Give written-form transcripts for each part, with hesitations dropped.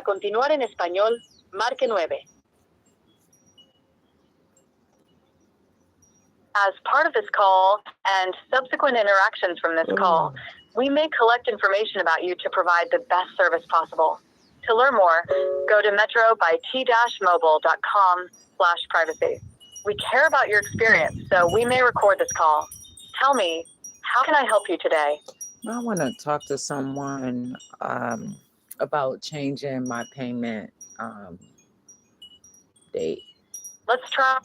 continuar en español, marque 9. As part of this call and subsequent interactions from this call, we may collect information about you to provide the best service possible. To learn more, go to metrobyt-mobile.com/privacy. We care about your experience, so we may record this call. Tell me, how can I help you today? I want to talk to someone about changing my payment date. Let's try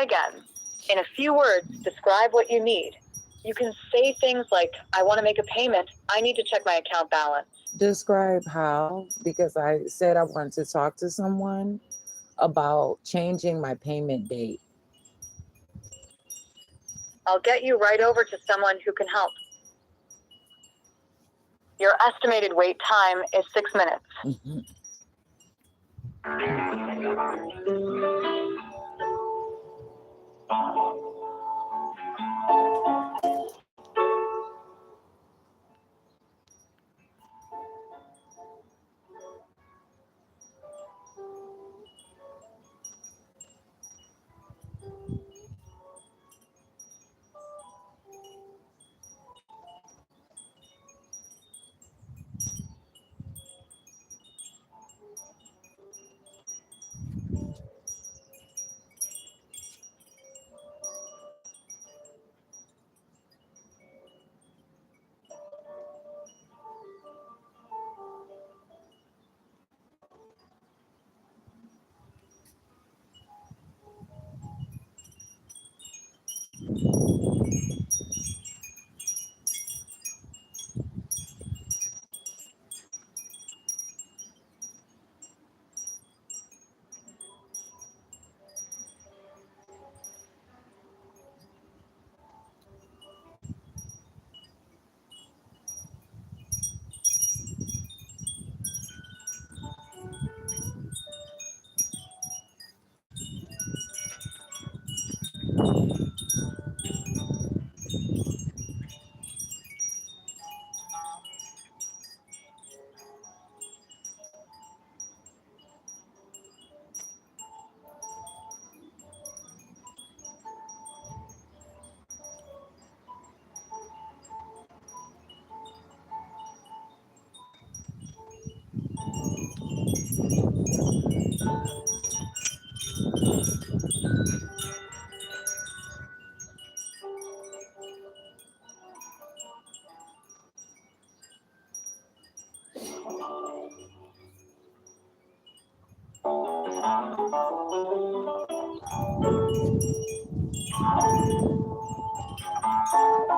again. In a few words, describe what you need. You can say things like, I want to make a payment. I need to check my account balance. Describe how, because I said I wanted to talk to someone about changing my payment date. I'll get you right over to someone who can help. Your estimated wait time is 6 minutes. Mm-hmm.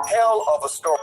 Hell of a story.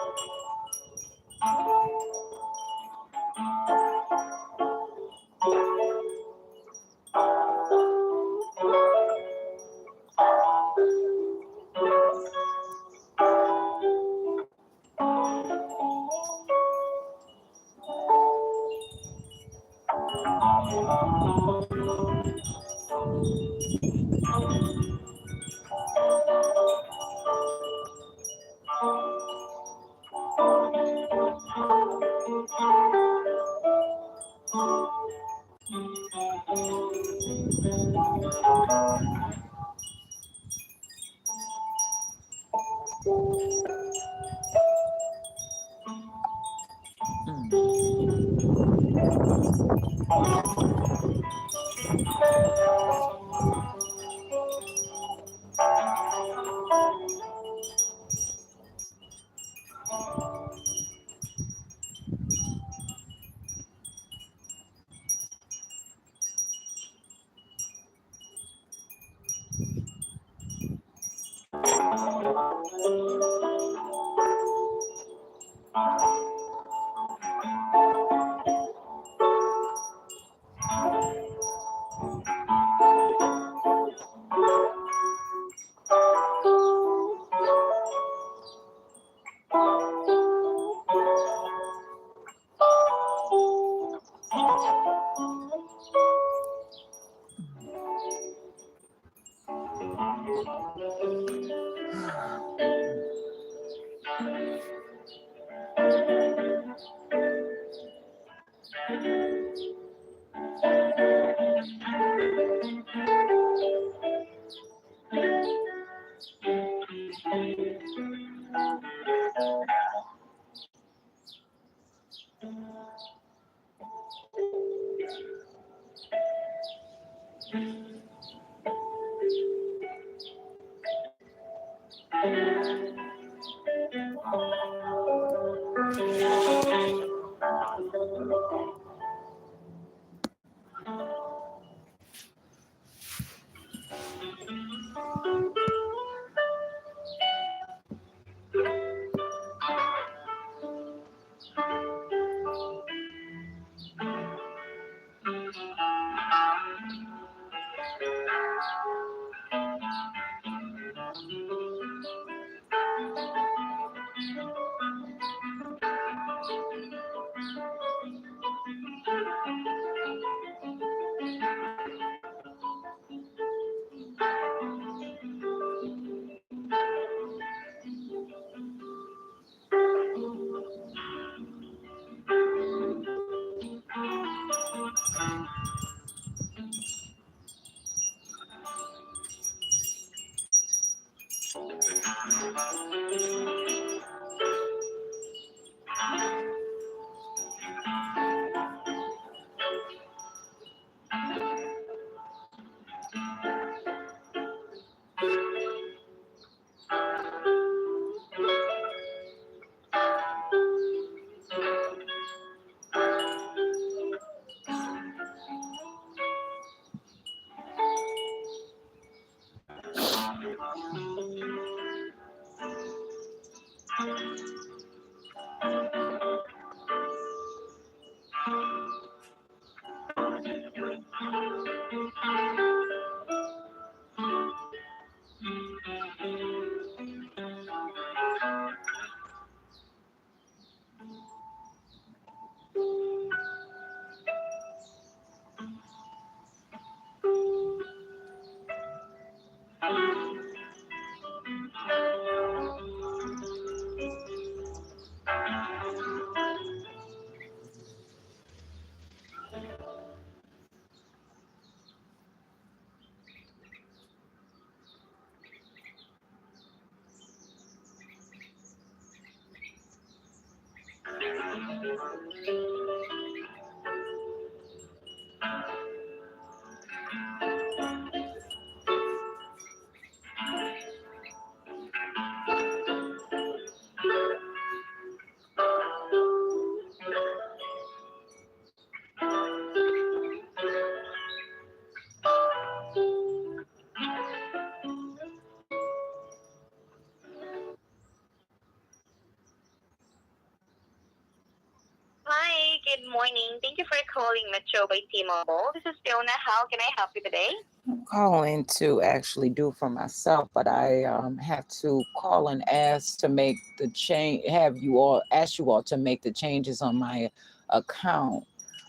Thank you for calling Metro by T-Mobile. This is Fiona. How can I help you today? I'm calling to actually do for myself, but I have to call and ask to make the change. Have you all ask you all to make the changes on my account.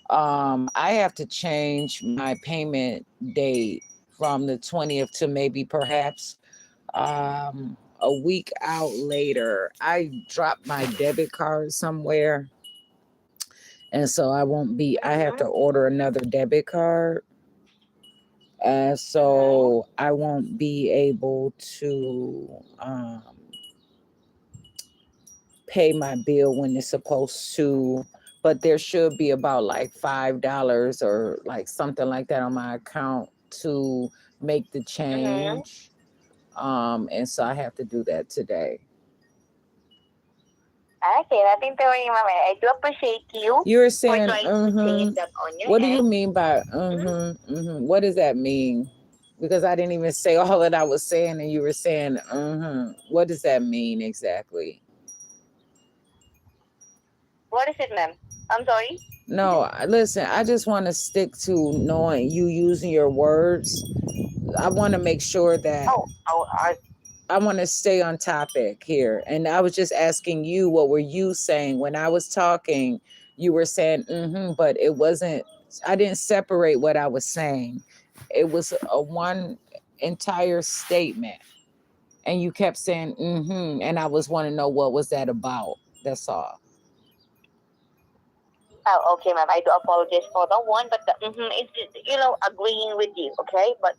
I have to change my payment date from the 20th to maybe perhaps a week out later. I dropped my debit card somewhere, and so I have to order another debit card. So I won't be able to pay my bill when it's supposed to, but there should be about like $5 or like something like that on my account to make the change. And so I have to do that today. Okay, nothing to worry, Mama. I do appreciate you You were for saying, trying to change that on your what do you end. mean by, what does that mean? Because I didn't even say all that I was saying, and you were saying, what does that mean exactly? What is it, ma'am? I'm sorry. No, listen, I just want to stick to knowing you using your words. I want to make sure that I want to stay on topic here. And I was just asking you, what were you saying when I was talking? You were saying, but it wasn't, I didn't separate what I was saying. It was a one entire statement. And you kept saying, and I was want to know what was that about. That's all. Oh, okay, ma'am. I do apologize for the one, but the is agreeing with you, okay? But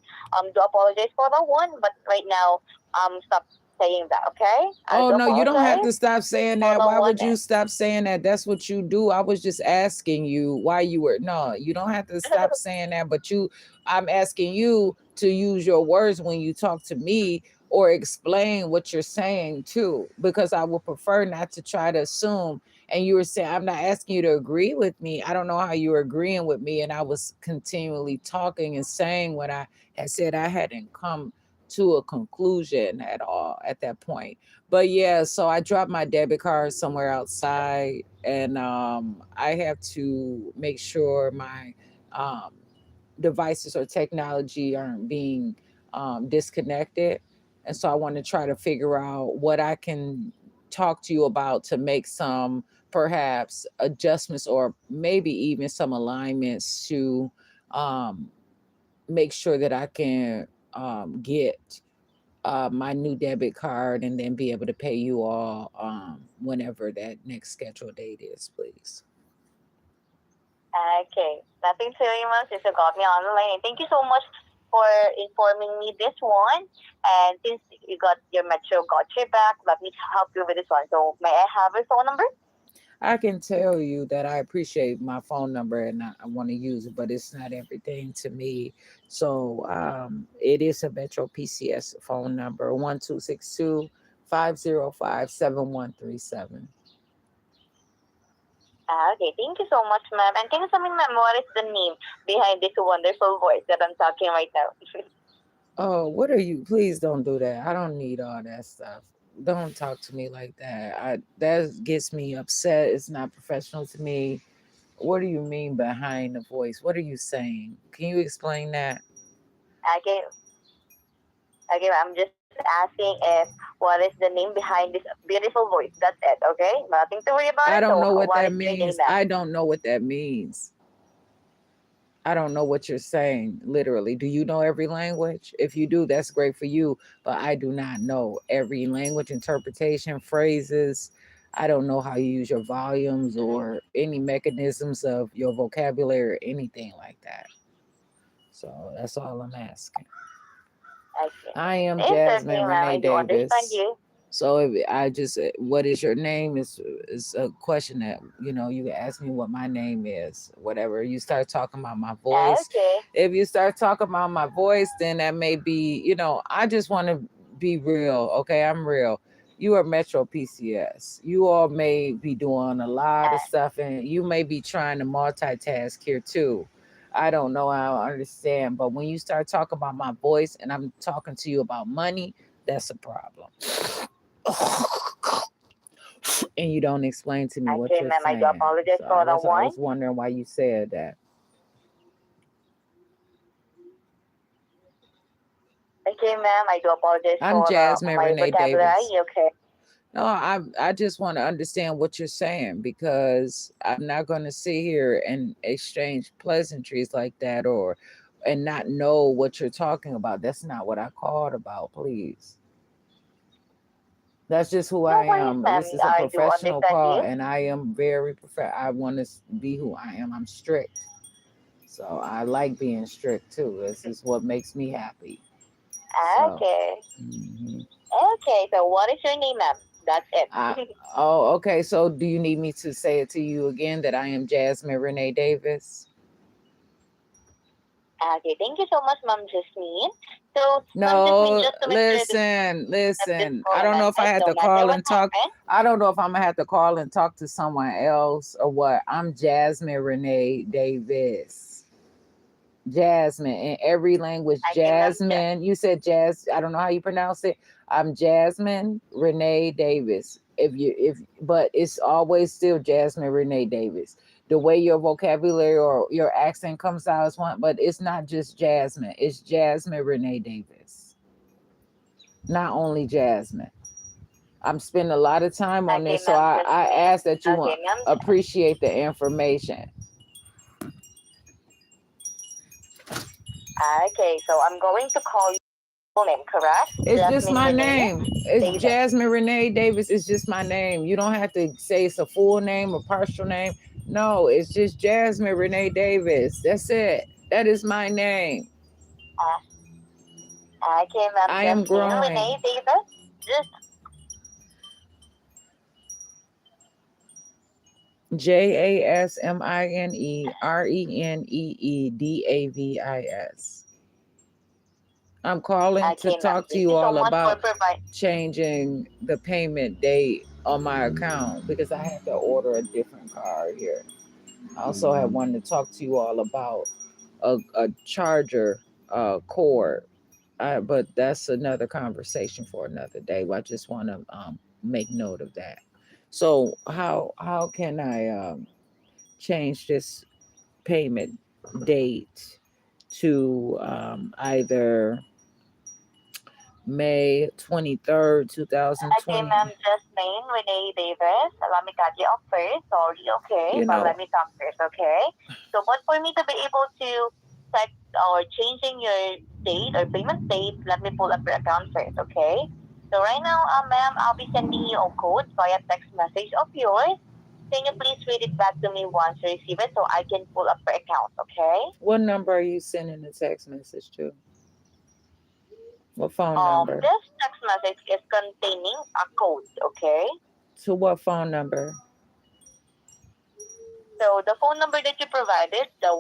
do apologize for the one, but right now stop saying that, okay? Oh no, you don't have to stop saying that. Why would you stop saying that? That's what you do. I was just asking you why you were. No, you don't have to stop saying that, but I'm asking you to use your words when you talk to me or explain what you're saying too, because I would prefer not to try to assume. And you were saying, I'm not asking you to agree with me. I don't know how you were agreeing with me. And I was continually talking and saying what I had said. I hadn't come to a conclusion at all at that point. But yeah, so I dropped my debit card somewhere outside, and I have to make sure my um, devices or technology aren't being disconnected. And so I want to try to figure out what I can talk to you about to make some perhaps adjustments or maybe even some alignments to make sure that I can get my new debit card and then be able to pay you all whenever that next scheduled date is, please. Okay, nothing serious. Since you got me on the line, and thank you so much for informing me this one. And since you got your Metro got your back, let me help you with this one. So may I have your phone number? I can tell you that I appreciate my phone number and I want to use it, but it's not everything to me. So it is a Metro PCS phone number 1262 505 7137. Okay, thank you so much, ma'am. And can you tell me, ma'am, what is the name behind this wonderful voice that I'm talking right now? Oh, what are you? Please don't do that. I don't need all that stuff. Don't talk to me like that. That gets me upset. It's not professional to me. What do you mean behind the voice? What are you saying? Can you explain that? Okay, okay, I'm just asking if what is the name behind this beautiful voice. That's it, okay? Nothing to worry about I it. So don't know what what that is your name, means. ma'am? I don't know what that means. I don't know what you're saying, literally. Do you know every language? If you do, that's great for you. But I do not know every language, interpretation, phrases. I don't know how you use your volumes or any mechanisms of your vocabulary or anything like that. So that's all I'm asking. Okay. I am It's okay, Jasmine ma'am. Renee I do understand Davis. you. So if I just, what is your name is a question that, you can ask me what my name is, whatever. You start talking about my voice. Okay. If you start talking about my voice, then that may be, I just want to be real. Okay. I'm real. You are Metro PCS. You all may be doing a lot of stuff and you may be trying to multitask here too. I don't know. I don't understand. But when you start talking about my voice and I'm talking to you about money, that's a problem. and you don't explain to me what Okay, you're ma'am. I do saying. apologize So for I that was one. wondering why you said that. Okay, ma'am. I do apologize I'm for Jasmine my Renee vocabulary. Davis. Okay. No, I just want to understand what you're saying, because I'm not going to sit here and exchange pleasantries like that, or and not know what you're talking about. That's not what I called about, please. That's just who I No worries, am. ma'am. This is a I do professional understand call, you. and I am very I want to be who I am. I'm strict. So I like being strict too. This is what makes me happy. So, Okay. mhm. Okay. So, what is your name, ma'am? That's it. Oh, okay. So do you need me to say it to you again that I am Jasmine Renee Davis? Okay. Thank you so much, ma'am Jasmine. So, ma'am Jasmine, No, just to make sure that this listen. call I will don't know end if I had no to matter call what and talk. happened. I don't know if I'm gonna have to call and talk to someone else or what. I'm Jasmine Renee Davis. Jasmine in every language. Okay, ma'am. Jasmine, you said Jazz. I don't know how you pronounce it. I'm Jasmine Renee Davis. But it's always still Jasmine Renee Davis. The way your vocabulary or your accent comes out is one, but it's not just Jasmine. It's Jasmine Renee Davis. Not only Jasmine. I'm spending a lot of time on Okay, this, so ma'am I Jasmine. ask that you Okay, ma'am. appreciate the information. Okay, so I'm going to call you full name, correct? It's just Jasmine my Renee name. It's Davis. Jasmine Renee Davis. It's just my name. You don't have to say it's a full name or partial name. No, it's just Jasmine Renee Davis. That's it. That is my name. Okay, ma'am I am Jasmine growing. Renee Davis. Just JASMINERENEEDAVIS. I'm calling to okay, ma'am. talk to Thank you you so all much for about providing. changing the payment date on my account because I have to order a different card here. I also have wanted to talk to you all about a charger cord, but that's another conversation for another day. I just want to make note of that. So how can I change this payment date to either May 23rd, Okay, 2020? ma'am Jasmine Renee Davis. Let me cut you off first. Sorry, okay, You but know, let me talk first, okay? So, but for me to be able to set or changing your date or payment date, let me pull up your account first, okay? So right now, ma'am, I'll be sending you a code via text message of yours. Can you please read it back to me once you receive it so I can pull up your account, okay? what number are you sending the text message to? What phone number? This text message is containing a code, okay? To what phone number? So the phone number that you provided, the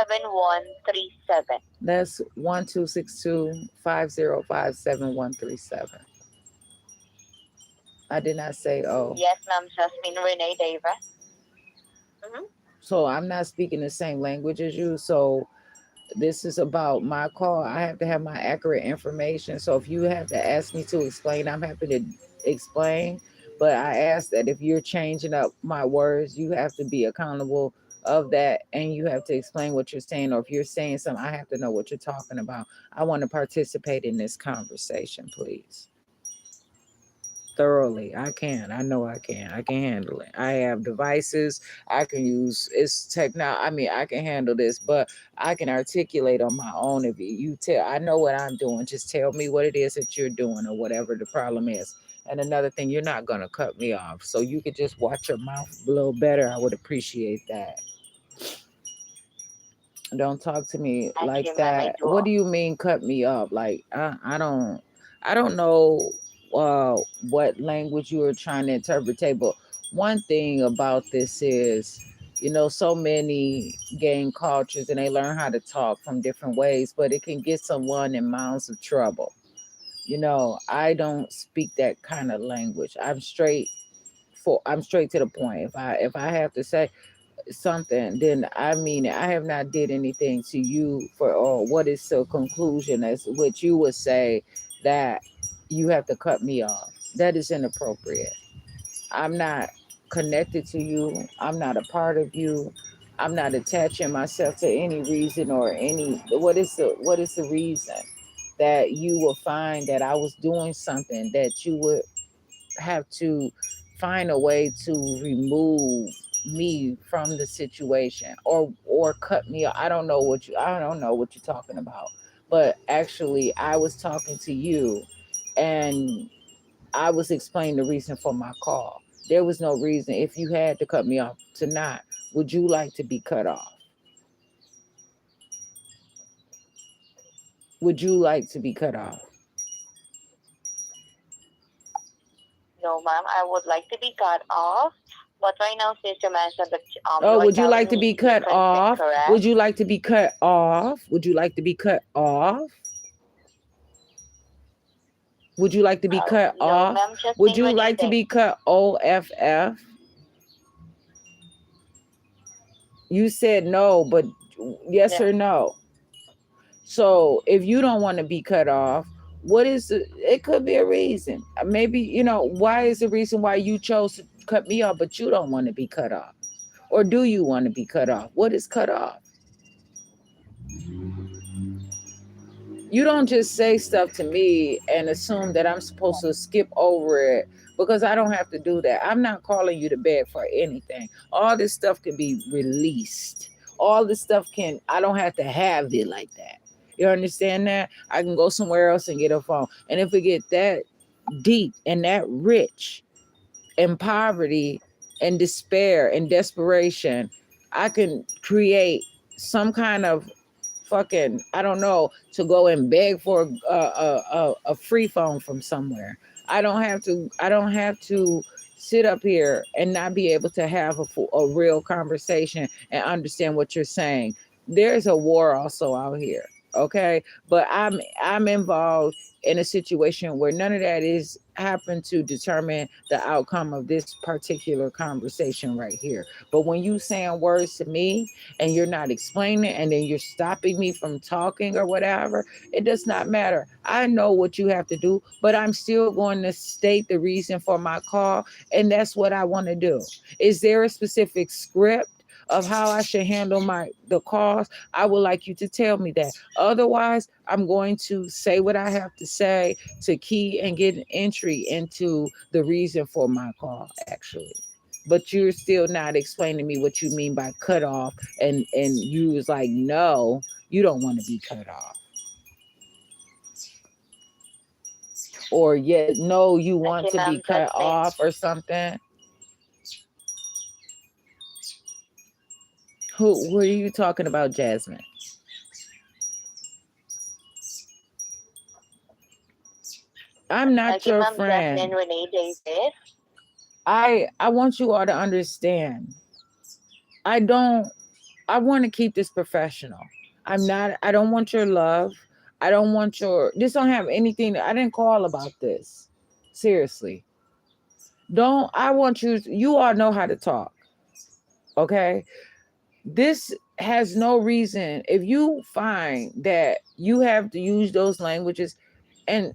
1262-505-7137. That's 1262-505-7137. I did not say oh. Yes, ma'am, Jasmine Renee Davis. Mm-hmm. So I'm not speaking the same language as you. So this is about my call. I have to have my accurate information. So if you have to ask me to explain, I'm happy to explain. But I ask that if you're changing up my words, you have to be accountable of that and you have to explain what you're saying. Or if you're saying something, I have to know what you're talking about. I want to participate in this conversation, please. Thoroughly. I can. I know I can. I can handle it. I have devices. I can use it's technology. I mean, I can handle this, but I can articulate on my own. If you tell, I know what I'm doing. Just tell me what it is that you're doing or whatever the problem is. And another thing, you're not going to cut me off. So you could just watch your mouth a little better. I would appreciate that. Don't talk to me like Okay, ma'am, I that. do. What do you mean cut me up? Like I don't know what language you are trying to interpret, but one thing about this is, so many gang cultures and they learn how to talk from different ways, but it can get someone in mounds of trouble. I don't speak that kind of language. I'm straight to the point. If I have to say something, then I mean it. I have not did anything to you for or what is the conclusion as which you would say that you have to cut me off. That is inappropriate. I'm not connected to you. I'm not a part of you. I'm not attaching myself to any reason or any what is the reason that you will find that I was doing something that you would have to find a way to remove me from the situation or cut me off. I don't know what you're talking about. But actually I was talking to you and I was explaining the reason for my call. There was no reason. If you had to cut me off tonight, would you like to be cut off? Would you like to be cut off? No, ma'am. I would like to be cut off. But right now, since you mentioned that Oh, you are would you telling like to me be cut different things, off? correct? Would you like to be cut off? Would you like to be cut off? Would you like to be cut No, off? ma'am. Would Jasmine you Renee like to be Davis. cut OFF? You said no, but yes Yeah. or no. So if you don't want to be cut off, it could be a reason. Maybe, why is the reason why you chose to cut me off, but you don't want to be cut off? Or do you want to be cut off? What is cut off? You don't just say stuff to me and assume that I'm supposed to skip over it because I don't have to do that. I'm not calling you to beg for anything. All this stuff can be released. All this stuff I don't have to have it like that. You understand that? I can go somewhere else and get a phone. And if it get that deep and that rich in poverty and despair and desperation, I can create some kind of fucking, I don't know, to go and beg for a free phone from somewhere. I don't have to sit up here and not be able to have a real conversation and understand what you're saying. There's a war also out here, okay? But I'm involved in a situation where none of that is happen to determine the outcome of this particular conversation right here. But when you saying words to me and you're not explaining and then you're stopping me from talking or whatever, it does not matter. I know what you have to do, but I'm still going to state the reason for my call, and that's what I want to do. Is there a specific script of how I should handle the calls? I would like you to tell me that. Otherwise, I'm going to say what I have to say to key and get an entry into the reason for my call, actually. But you're still not explaining to me what you mean by cut off, and you was like, no, you don't want to be cut off. Or yes, no, you want Okay, to be ma'am. cut off or something. Who are you talking about, Jasmine? I'm not Okay, your ma'am. Jasmine friend. Renee Davis. I want you all to understand. I don't I want to keep this professional. I don't want your love. I don't want this don't have anything. I didn't call about this. Seriously. I want you all know how to talk. Okay? This has no reason. If you find that you have to use those languages, and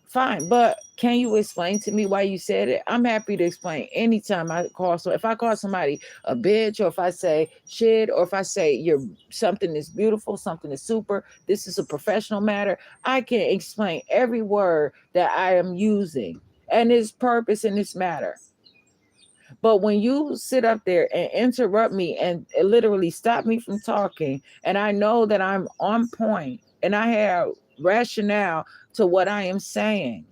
fine, but can you explain to me why you said it? I'm happy to explain anytime I call. So if I call somebody a bitch, or if I say shit, or if I say something is beautiful, something is super, this is a professional matter, I can explain every word that I am using and its purpose in this matter. But when you sit up there and interrupt me and literally stop me from talking, and I know that I'm on point and I have rationale to what I am saying,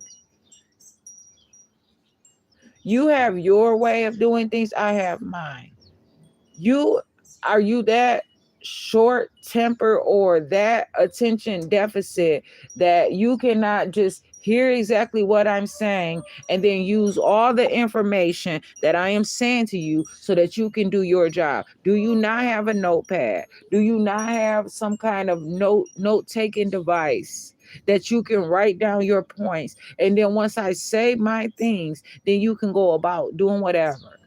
you have your way of doing things, I have mine. Are you that short temper or that attention deficit that you cannot just hear exactly what I'm saying and then use all the information that I am saying to you so that you can do your job? Do you not have a notepad? Do you not have some kind of note-taking device that you can write down your points? And then once I say my things, then you can go about doing whatever.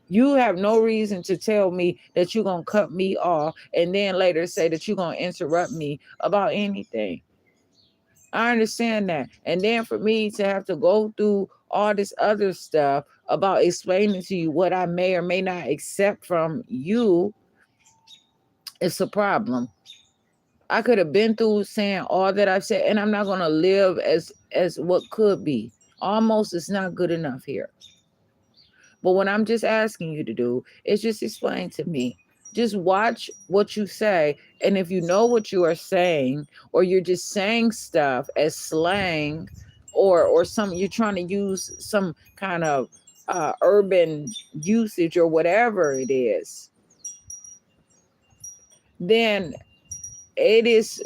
You have no reason to tell me that you're going to cut me off and then later say that you're going to interrupt me about anything. I understand that. And then for me to have to go through all this other stuff about explaining to you what I may or may not accept from you, it's a problem. I could have been through saying all that I've said, and I'm not gonna live as what could be. Almost is not good enough here. But what I'm just asking you to do is just explain to me. Just watch what you say. And if you know what you are saying, or you're just saying stuff as slang, or some you're trying to use some kind of urban usage or whatever it is, then it is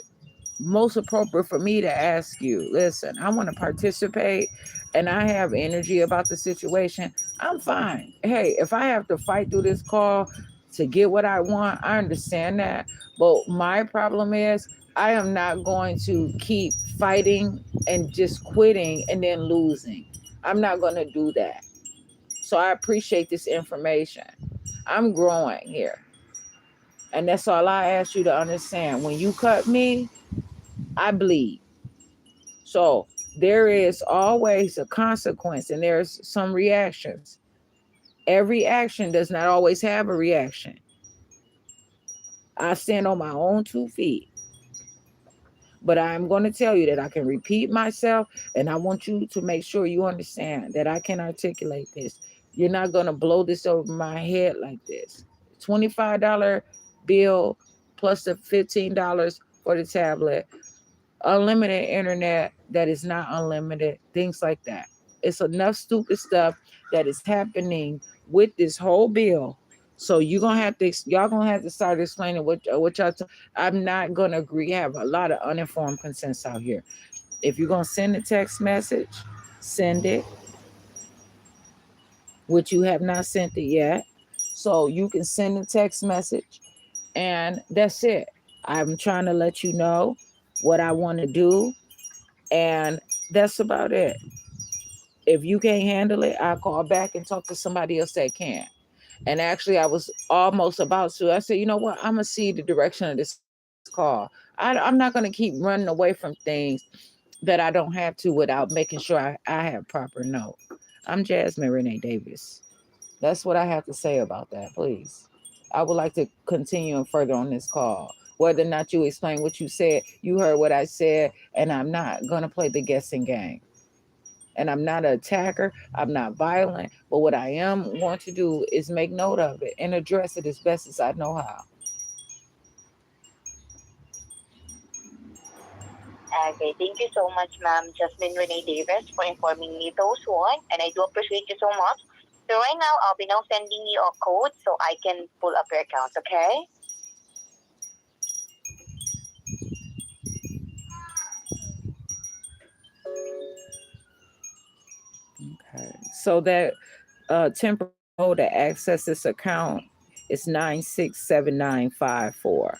most appropriate for me to ask you, listen, I want to participate and I have energy about the situation. I'm fine. Hey, if I have to fight through this call to get what I want, I understand that. But my problem is I am not going to keep fighting and just quitting and then losing. I'm not going to do that. So I appreciate this information. I'm growing here. And that's all I ask you to understand. When you cut me, I bleed. So there is always a consequence and there's some reactions. Every action does not always have a reaction. I stand on my own 2 feet. But I'm going to tell you that I can repeat myself, and I want you to make sure you understand that I can articulate this. You're not going to blow this over my head like this. $25 bill plus the $15 for the tablet, unlimited internet that is not unlimited, things like that. It's enough stupid stuff that is happening with this whole bill. So y'all gonna have to start explaining what y'all. I'm not gonna agree. Have a lot of uninformed consents out here. If you're gonna send a text message, send it. Which you have not sent it yet, so you can send a text message, and that's it. I'm trying to let you know what I want to do, and that's about it. If you can't handle it, I'll call back and talk to somebody else that can. And actually, I was almost about to. I said, you know what? I'm going to see the direction of this call. I'm not going to keep running away from things that I don't have to without making sure I have proper note. I'm Jasmine Renee Davis. That's what I have to say about that, please. I would like to continue further on this call. Whether or not you explain what you said, you heard what I said, and I'm not going to play the guessing game. And I'm not an attacker. I'm not violent. But what I am going to do is make note of it and address it as best as I know how. Okay, thank you so much, ma'am Jasmine Renee Davis, for informing me those one, and I do appreciate you so much. So right now, I'll be now sending you a code so I can pull up your account, okay? Okay. So that temporary code to access this account is 967954.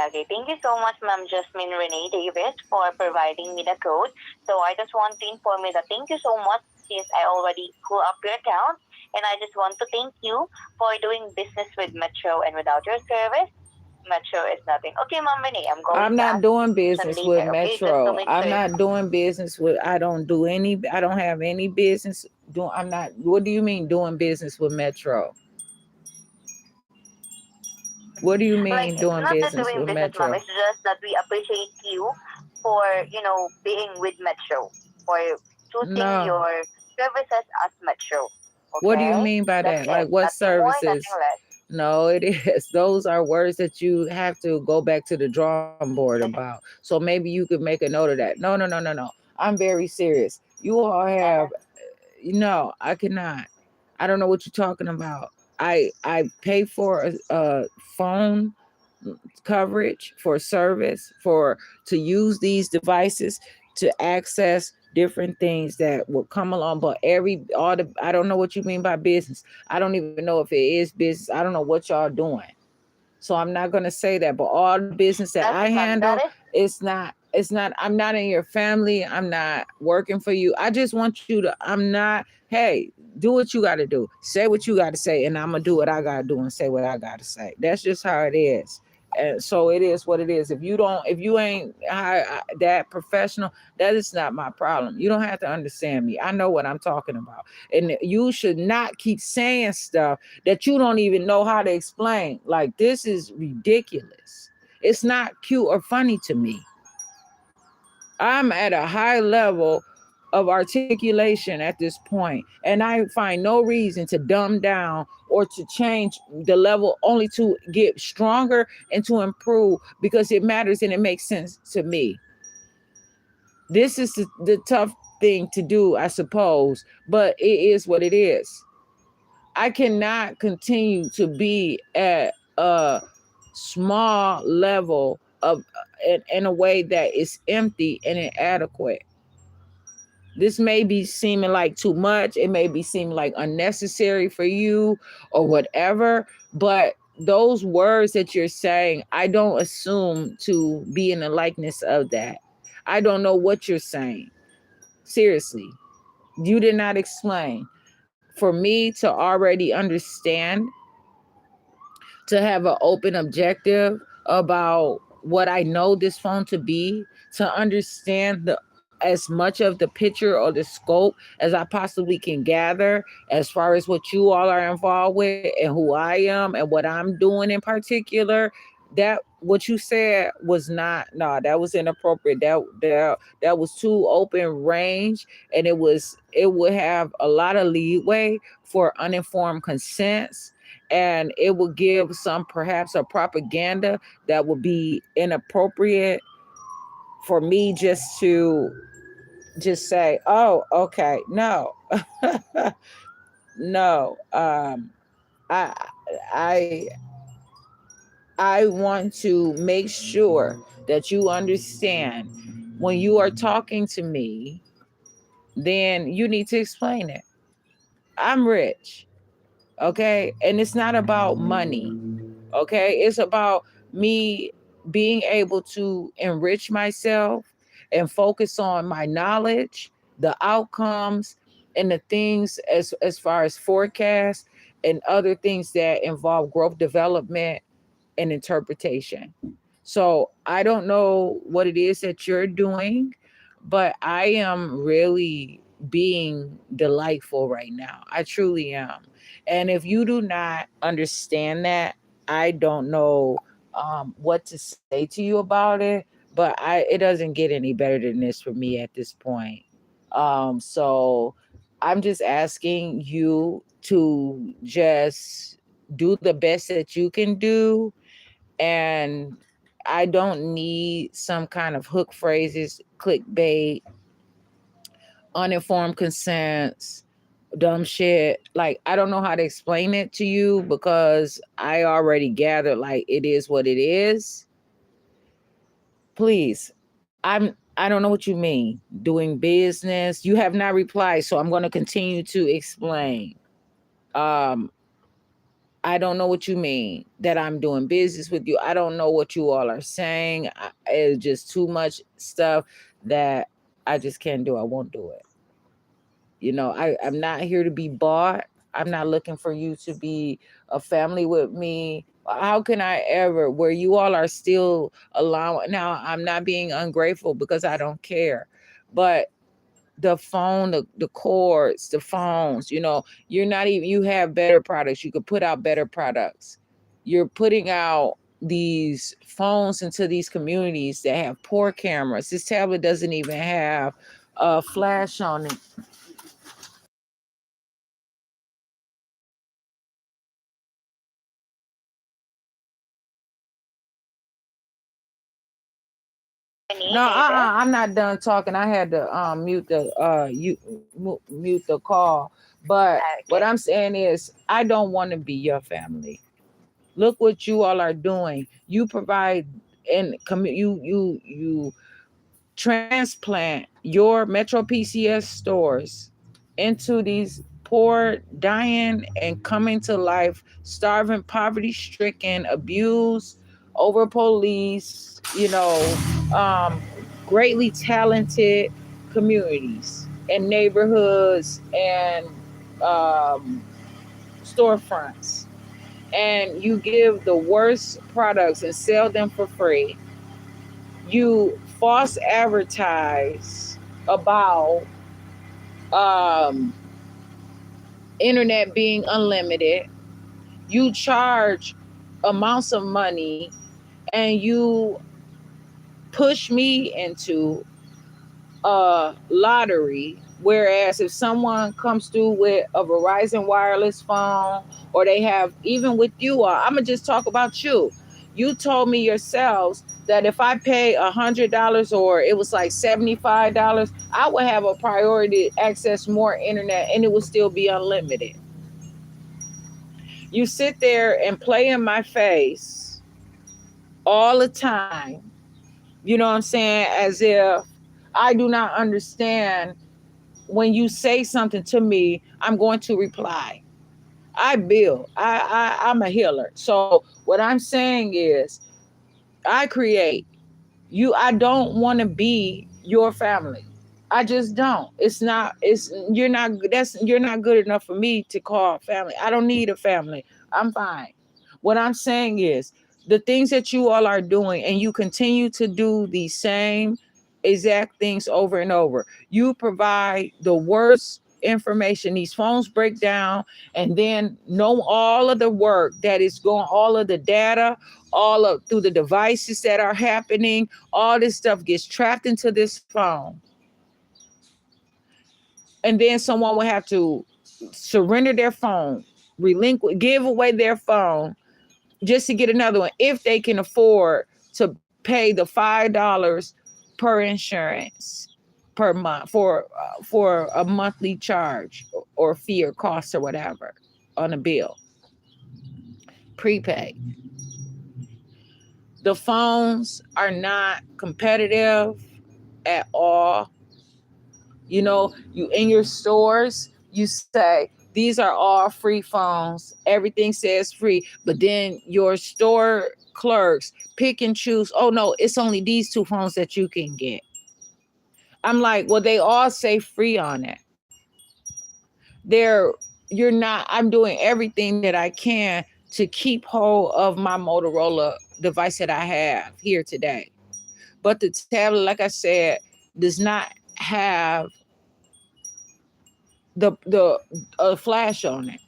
Okay, thank you so much, ma'am Jasmine Renee Davis, for providing me the code. So I just want to inform you that thank you so much since I already pull up your account. And I just want to thank you for doing business with Metro, and without your service, Metro is nothing. Okay, Ma'am Renee, I'm going I'm to not ask doing you question business with later, okay? Just to Metro. make I'm sure. not doing business with. I don't have any business doing. I'm not. What do you mean doing business with Metro? What do you Like, mean it's doing not that business doing with business, Ma'am. Metro? It's just that we appreciate you for, being with Metro, for choosing No. your services as Metro. What do you Okay? mean by That's that? it. Like what Nothing more, services? nothing less. No, it is. Those are words that you have to go back to the drawing board about. So maybe you could make a note of that. No, no, no, no, no. I'm very serious. You all have, no, I cannot. I don't know what you're talking about. I pay for a phone coverage for service for to use these devices to access different things that will come along. But I don't know what you mean by business. I don't even know if it is business. I don't know what y'all doing. So I'm not going to say that, but all the business that That's I it, ma'am. That handle, is it's not, I'm not in your family. I'm not working for you. I just want you to, I'm not, hey, do what you got to do. Say what you got to say. And I'm going to do what I got to do and say what I got to say. That's just how it is. And so it is what it is. If you ain't that professional, that is not my problem. You don't have to understand me. I know what I'm talking about. And you should not keep saying stuff that you don't even know how to explain. Like, this is ridiculous. It's not cute or funny to me. I'm at a high level of articulation at this point, and I find no reason to dumb down or to change the level, only to get stronger and to improve, because it matters and it makes sense to me. This is the tough thing to do, I suppose, but it is what it is. I cannot continue to be at a small level of in a way that is empty and inadequate. This may be seeming like too much. It may be seeming like unnecessary for you or whatever. But those words that you're saying, I don't assume to be in the likeness of that. I don't know what you're saying. Seriously, you did not explain. For me to already understand, to have an open objective about what I know this phone to be, to understand the as much of the picture or the scope as I possibly can gather, as far as what you all are involved with and who I am and what I'm doing in particular. That what you said was not, no, that was inappropriate. That was too open range, and it would have a lot of leeway for uninformed consents, and it will give some perhaps a propaganda that would be inappropriate for me just to just say, oh, okay, no. No. I I I want to make sure that you understand, when you are talking to me, then you need to explain it. I'm rich, okay? And it's not about money, okay? It's about me being able to enrich myself and focus on my knowledge, the outcomes, and the things as far as forecasts and other things that involve growth development and interpretation. So I don't know what it is that you're doing, but I am really being delightful right now. I truly am. And if you do not understand that, I don't know what to say to you about it. But it doesn't get any better than this for me at this point. So I'm just asking you to just do the best that you can do, and I don't need some kind of hook phrases, clickbait, uninformed consents, dumb shit. Like, I don't know how to explain it to you, because I already gathered, like, it is what it is. Please, I don't know what you mean. Doing business. You have not replied, so I'm going to continue to explain. Um, I don't know what you mean that I'm doing business with you. I don't know what you all are saying. It's just too much stuff that I just can't do. I won't do it. I'm not here to be bought. I'm not looking for you to be a family with me. How can I ever, where you all are still allowing, now I'm not being ungrateful because I don't care, but the phone, the cords, the phones, you're not even, you have better products. You could put out better products. You're putting out these phones into these communities that have poor cameras. This tablet doesn't even have a flash on it. Renee No, Davis. I'm not done talking. I had to mute the call. But what Okay. I'm saying is, I don't want to be your family. Look what you all are doing. You provide and you transplant your Metro PCS stores into these poor, dying, and coming to life, starving, poverty stricken, abused, over police, um, greatly talented communities and neighborhoods and storefronts. and you give the worst products and sell them for free. You false advertise about um, internet being unlimited. You charge amounts of money, and you push me into lottery. Whereas if someone comes through with a Verizon wireless phone, or they have, even with you, I'm gonna just talk about you. You told me yourselves that if I pay $100, or it was like $75, I would have a priority to access more internet, and it would still be unlimited. You sit there and play in my face all the time. You know what I'm saying? As if I do not understand. When you say something to me, I'm going to reply. I build. I'm a healer. So what I'm saying is, I create. I don't want to be your family. I just don't. It's not. It's you're not. You're not good enough for me to call family. I don't need a family. I'm fine. What I'm saying is, the things that you all are doing, and you continue to do the same exact things over and over. You provide the worst information. These phones break down, and then know all of the work that is going, all of the data, all of through the devices that are happening. All this stuff gets trapped into this phone, and then someone will have to surrender their phone, give away their phone, just to get another one, if they can afford to pay the $5 per insurance per month for a monthly charge or fee or cost or whatever on a bill, prepaid. The phones are not competitive at all. You know, you in your stores, you say these are all free phones. Everything says free, but then your store clerks pick and choose. Oh no, it's only these two phones that you can get. I'm like, well, they all say free on it. They're you're not. I'm doing everything that I can to keep hold of my Motorola device that I have here today. But the tablet, like I said, does not have the flash on it.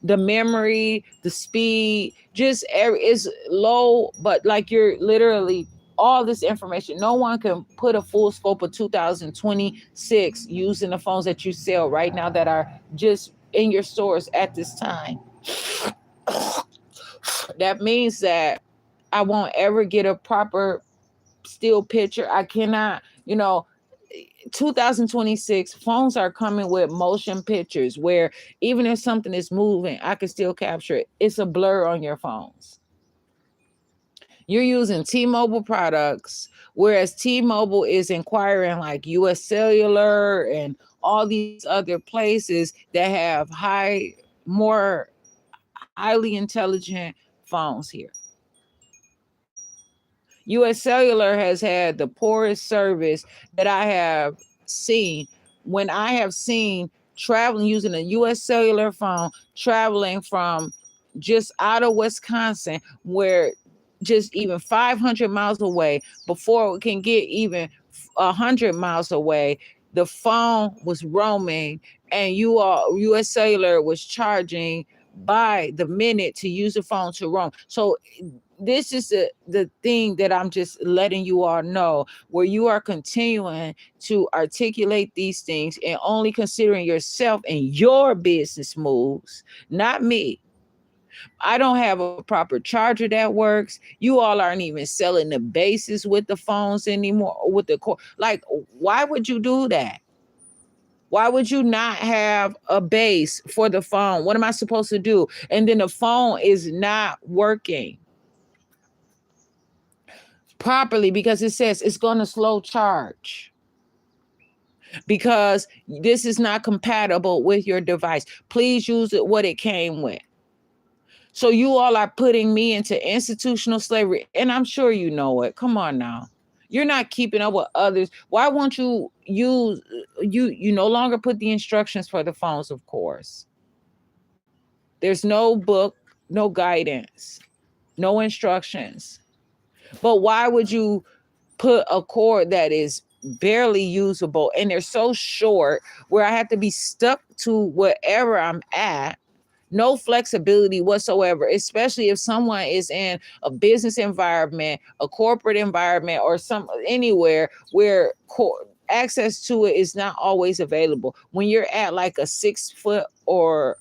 The memory, the speed, just is low, but like you're literally all this information. No one can put a full scope of 2026 using the phones that you sell right now that are just in your stores at this time. That means that I won't ever get a proper still picture. I cannot, 2026 phones are coming with motion pictures where even if something is moving, I can still capture it. It's a blur on your phones. You're using T-Mobile products, whereas T-Mobile is inquiring like US Cellular and all these other places that have more highly intelligent phones here. US Cellular has had the poorest service that I have seen. When I have seen traveling using a US Cellular phone, traveling from just out of Wisconsin, where just even 500 miles away, before it can get even 100 miles away, the phone was roaming, and US Cellular was charging by the minute to use the phone to roam. So this is the thing that I'm just letting you all know, where you are continuing to articulate these things and only considering yourself and your business moves, not me. I don't have a proper charger that works. You all aren't even selling the bases with the phones anymore, with the core. Like, why would you do that? Why would you not have a base for the phone? What am I supposed to do? And then the phone is not working properly because it says it's going to slow charge because this is not compatible with your device. Please use it what it came with. So you all are putting me into institutional slavery, and I'm sure you know it. Come on now. You're not keeping up with others. Why won't you use you no longer put the instructions for the phones, of course. There's no book. no guidance, no instructions. But why would you put a cord that is barely usable and they're so short where I have to be stuck to wherever I'm at? No flexibility whatsoever, especially if someone is in a business environment, a corporate environment, or some anywhere where access to it is not always available. When you're at like a 6 foot or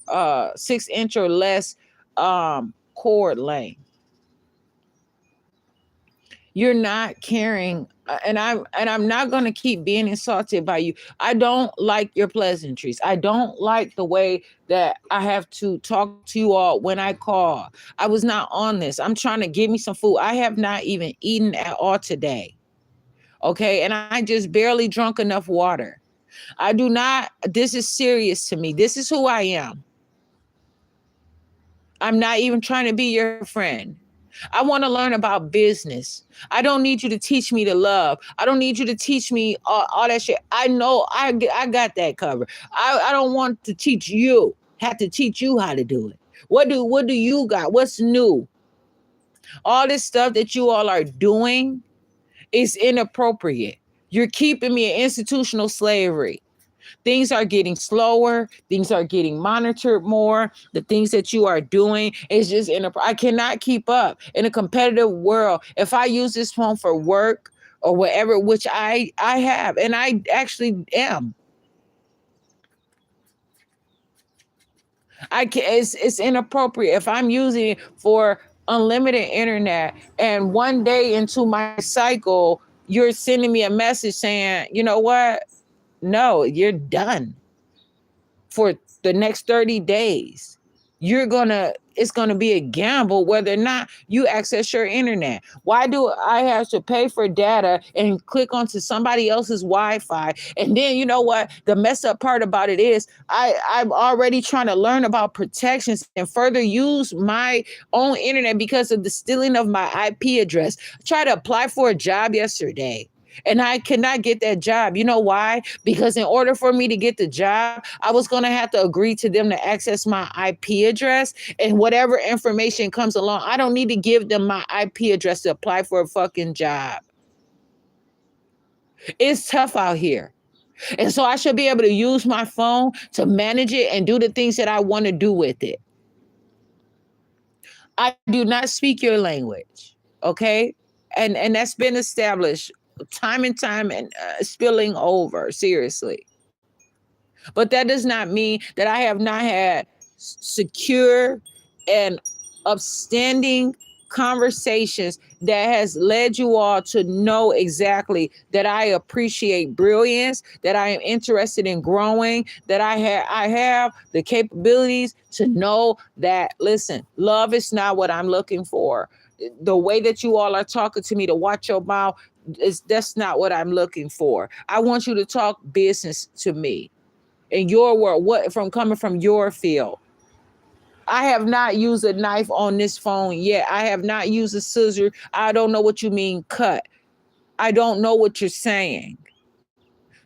6 inch or less cord length, you're not caring. And I'm not going to keep being insulted by you. I don't like your pleasantries. I don't like the way that I have to talk to you all when I call. I was not on this. I'm trying to give me some food. I have not even eaten at all today. Okay, and I just barely drunk enough water. I do not, this is serious to me. This is who I am. I'm not even trying to be your friend. I want to learn about business. I don't need you to teach me to love. I don't need you to teach me all that shit. I know I got that covered. I don't want to teach you, have to teach you how to do it. What do you got? What's new? All this stuff that you all are doing is inappropriate. You're keeping me in institutional slavery. Things are getting slower. Things are getting monitored more. The things that you are doing is just I cannot keep up in a competitive world. If I use this phone for work or whatever, which I have, and I actually am, it's inappropriate. If I'm using it for unlimited internet and one day into my cycle, you're sending me a message saying, you know what? No, you're done for the next 30 days. It's gonna be a gamble whether or not you access your internet. Why do I have to pay for data and click onto somebody else's Wi-Fi? And then you know what? The messed up part about it is I'm already trying to learn about protections and further use my own internet because of the stealing of my IP address. I tried to apply for a job yesterday. And I cannot get that job. You know why? Because in order for me to get the job, I was going to have to agree to them to access my IP address and whatever information comes along. I don't need to give them my IP address to apply for a fucking job. It's tough out here. And so I should be able to use my phone to manage it and do the things that I want to do with it. I do not speak your language. Okay. And that's been established time and time and spilling over, seriously. But that does not mean that I have not had secure and upstanding conversations that has led you all to know exactly that I appreciate brilliance, that I am interested in growing, that I have the capabilities to know that, listen, love is not what I'm looking for. The way that you all are talking to me to watch your mouth, that's not what I'm looking for. I want you to talk business to me in your world, what from coming from your field. I have not used a knife on this phone yet. I have not used a scissor. I don't know what you mean cut. I don't know what you're saying.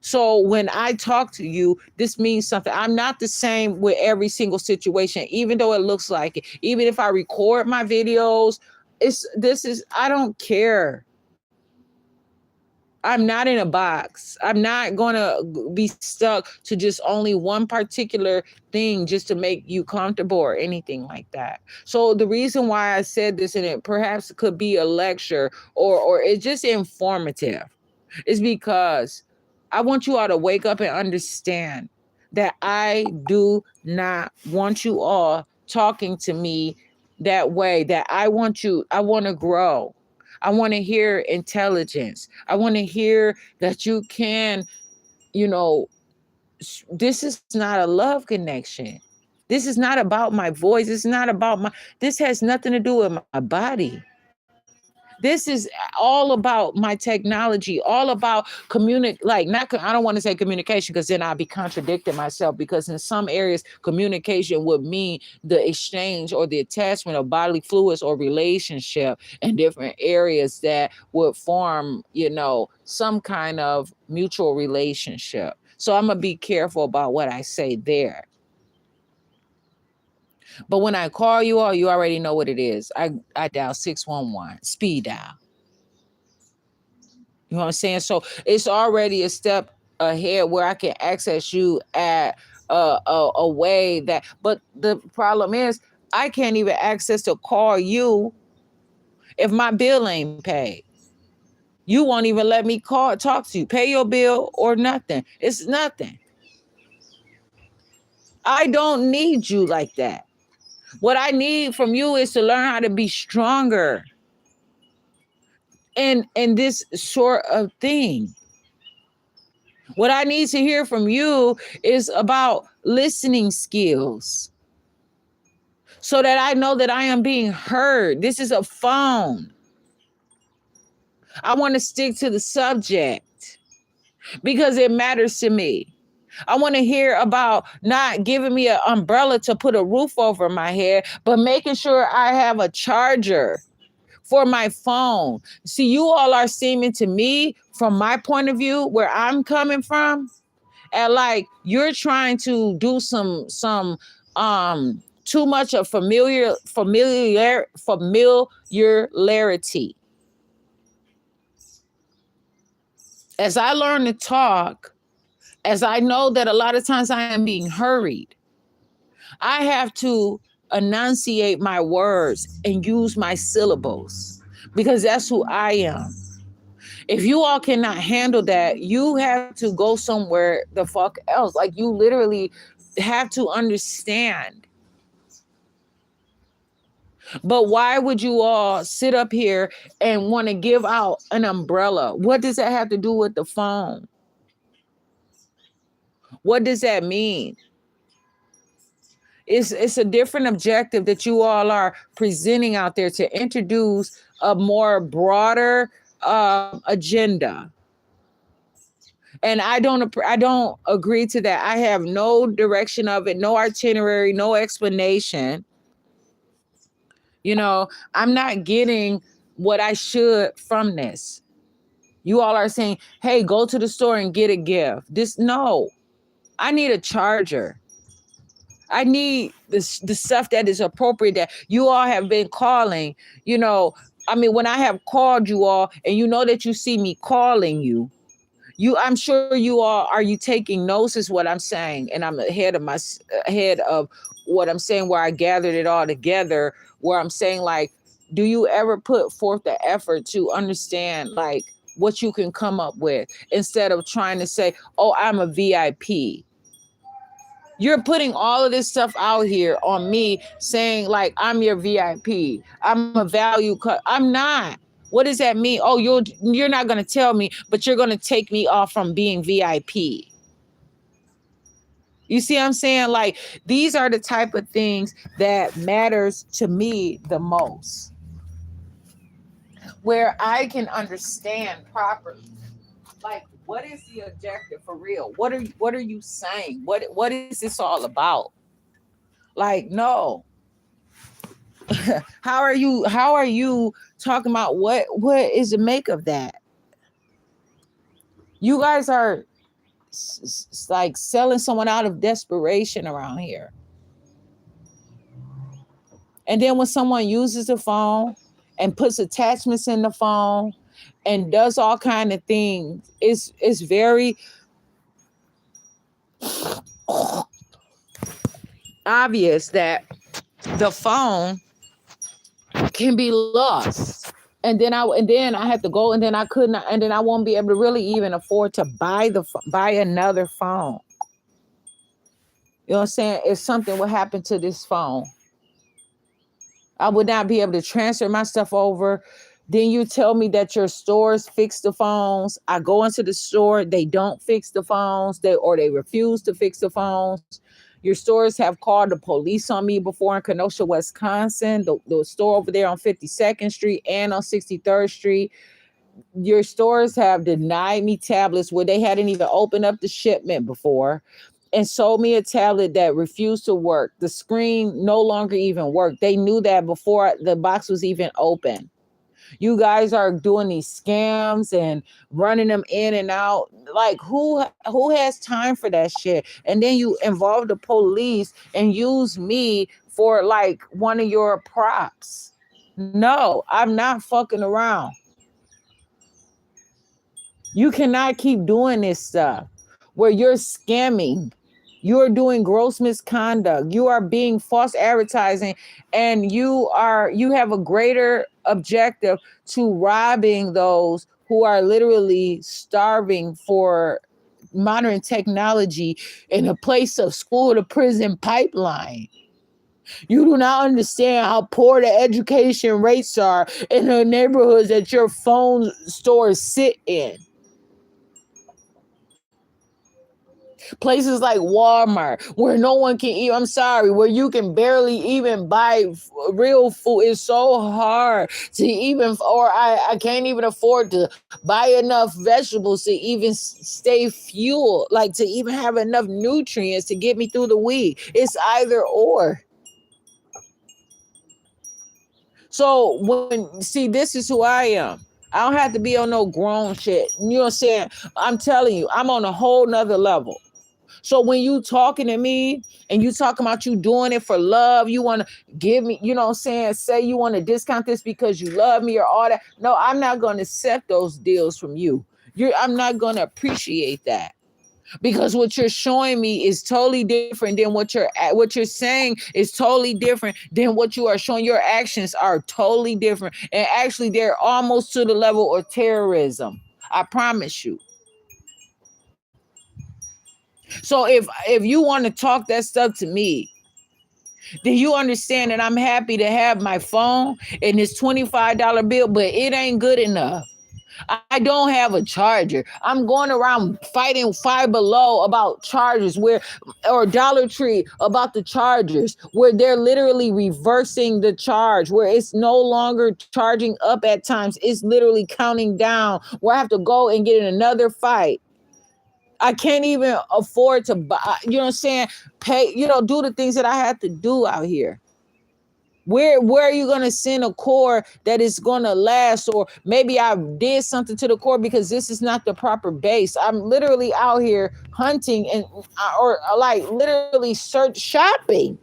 So when I talk to you, this means something. I'm not the same with every single situation, even though it looks like it. Even if I record my videos, I don't care. I'm not in a box. I'm not going to be stuck to just only one particular thing just to make you comfortable or anything like that. So the reason why I said this, and it perhaps could be a lecture or it's just informative, is because I want you all to wake up and understand that I do not want you all talking to me that way, that I want to grow. I want to hear intelligence. I want to hear that you can, this is not a love connection. This is not about my voice. It's not about this has nothing to do with my body. This is all about my technology, all about I don't want to say communication because then I'll be contradicting myself, because in some areas, communication would mean the exchange or the attachment of bodily fluids or relationship in different areas that would form, some kind of mutual relationship. So I'm going to be careful about what I say there. But when I call you all, you already know what it is. I dial 611, speed dial. You know what I'm saying? So it's already a step ahead where I can access you at a way that, but the problem is I can't even access to call you if my bill ain't paid. You won't even let me talk to you, pay your bill or nothing. It's nothing. I don't need you like that. What I need from you is to learn how to be stronger in this sort of thing. What I need to hear from you is about listening skills so that I know that I am being heard. This is a phone. I want to stick to the subject because it matters to me. I want to hear about not giving me an umbrella to put a roof over my head, but making sure I have a charger for my phone. See, you all are seeming to me, from my point of view, where I'm coming from, and like you're trying to do some too much of familiarity. As I learn to talk, as I know that a lot of times I am being hurried, I have to enunciate my words and use my syllables because that's who I am. If you all cannot handle that, you have to go somewhere the fuck else. Like you literally have to understand. But why would you all sit up here and want to give out an umbrella? What does that have to do with the phone? What does that mean? It's a different objective that you all are presenting out there to introduce a more broader agenda. And I don't agree to that. I have no direction of it, no itinerary, no explanation. You know, I'm not getting what I should from this. You all are saying, hey, go to the store and get a gift. No, I need a charger. I need the stuff that is appropriate that you all have been calling. You know, I mean, when I have called you all and you know that you see me calling you, I'm sure you all, are you taking notes is what I'm saying. And I'm ahead of what I'm saying, where I gathered it all together, where I'm saying, like, do you ever put forth the effort to understand like what you can come up with instead of trying to say, oh, I'm a VIP? You're putting all of this stuff out here on me saying like, I'm your VIP. I'm a value cut. I'm not. What does that mean? Oh, you're not going to tell me, but you're going to take me off from being VIP. You see what I'm saying? Like, these are the type of things that matters to me the most, where I can understand properly. Like, what is the objective for real? What are you saying? What is this all about? Like, no. How are you talking about what is the make of that? You guys are like selling someone out of desperation around here. And then when someone uses the phone and puts attachments in the phone and does all kind of things, it's very obvious that the phone can be lost. And then I had to go, and then I couldn't, and then I won't be able to really even afford to buy another phone. You know what I'm saying? If something would happen to this phone, I would not be able to transfer my stuff over. Then you tell me that your stores fix the phones. I go into the store, they don't fix the phones, they refuse to fix the phones. Your stores have called the police on me before in Kenosha, Wisconsin, the store over there on 52nd Street and on 63rd Street. Your stores have denied me tablets where they hadn't even opened up the shipment before, and sold me a tablet that refused to work. The screen no longer even worked. They knew that before the box was even open. You guys are doing these scams and running them in and out. Like, who has time for that shit? And then you involve the police and use me for like one of your props. No, I'm not fucking around. You cannot keep doing this stuff where you're scamming. You're doing gross misconduct. You are being false advertising, and you have a greater objective to robbing those who are literally starving for modern technology in a place of school to prison pipeline. You do not understand how poor the education rates are in the neighborhoods that your phone stores sit in. Places like Walmart, where no one can eat. I'm sorry, where you can barely even buy real food. It's so hard to even, or I can't even afford to buy enough vegetables to even stay fueled, like to even have enough nutrients to get me through the week. It's either or. So see, this is who I am. I don't have to be on no grown shit. You know what I'm saying? I'm telling you, I'm on a whole nother level. So when you talking to me and you talking about you doing it for love, you want to give me, you know what I'm saying, say you want to discount this because you love me or all that. No, I'm not going to accept those deals from you. I'm not going to appreciate that. Because what you're showing me is totally different than what you're saying is totally different than what you are showing. Your actions are totally different. And actually, they're almost to the level of terrorism. I promise you. So if you want to talk that stuff to me, then you understand that I'm happy to have my phone and this $25 bill, but it ain't good enough. I don't have a charger. I'm going around fighting Five Below about chargers or Dollar Tree about the chargers, where they're literally reversing the charge, where it's no longer charging up at times. It's literally counting down, where I have to go and get in another fight. I can't even afford to buy, you know what I'm saying? Pay, do the things that I have to do out here. Where are you going to send a core that is going to last? Or maybe I did something to the core because this is not the proper base. I'm literally out here hunting or like literally shopping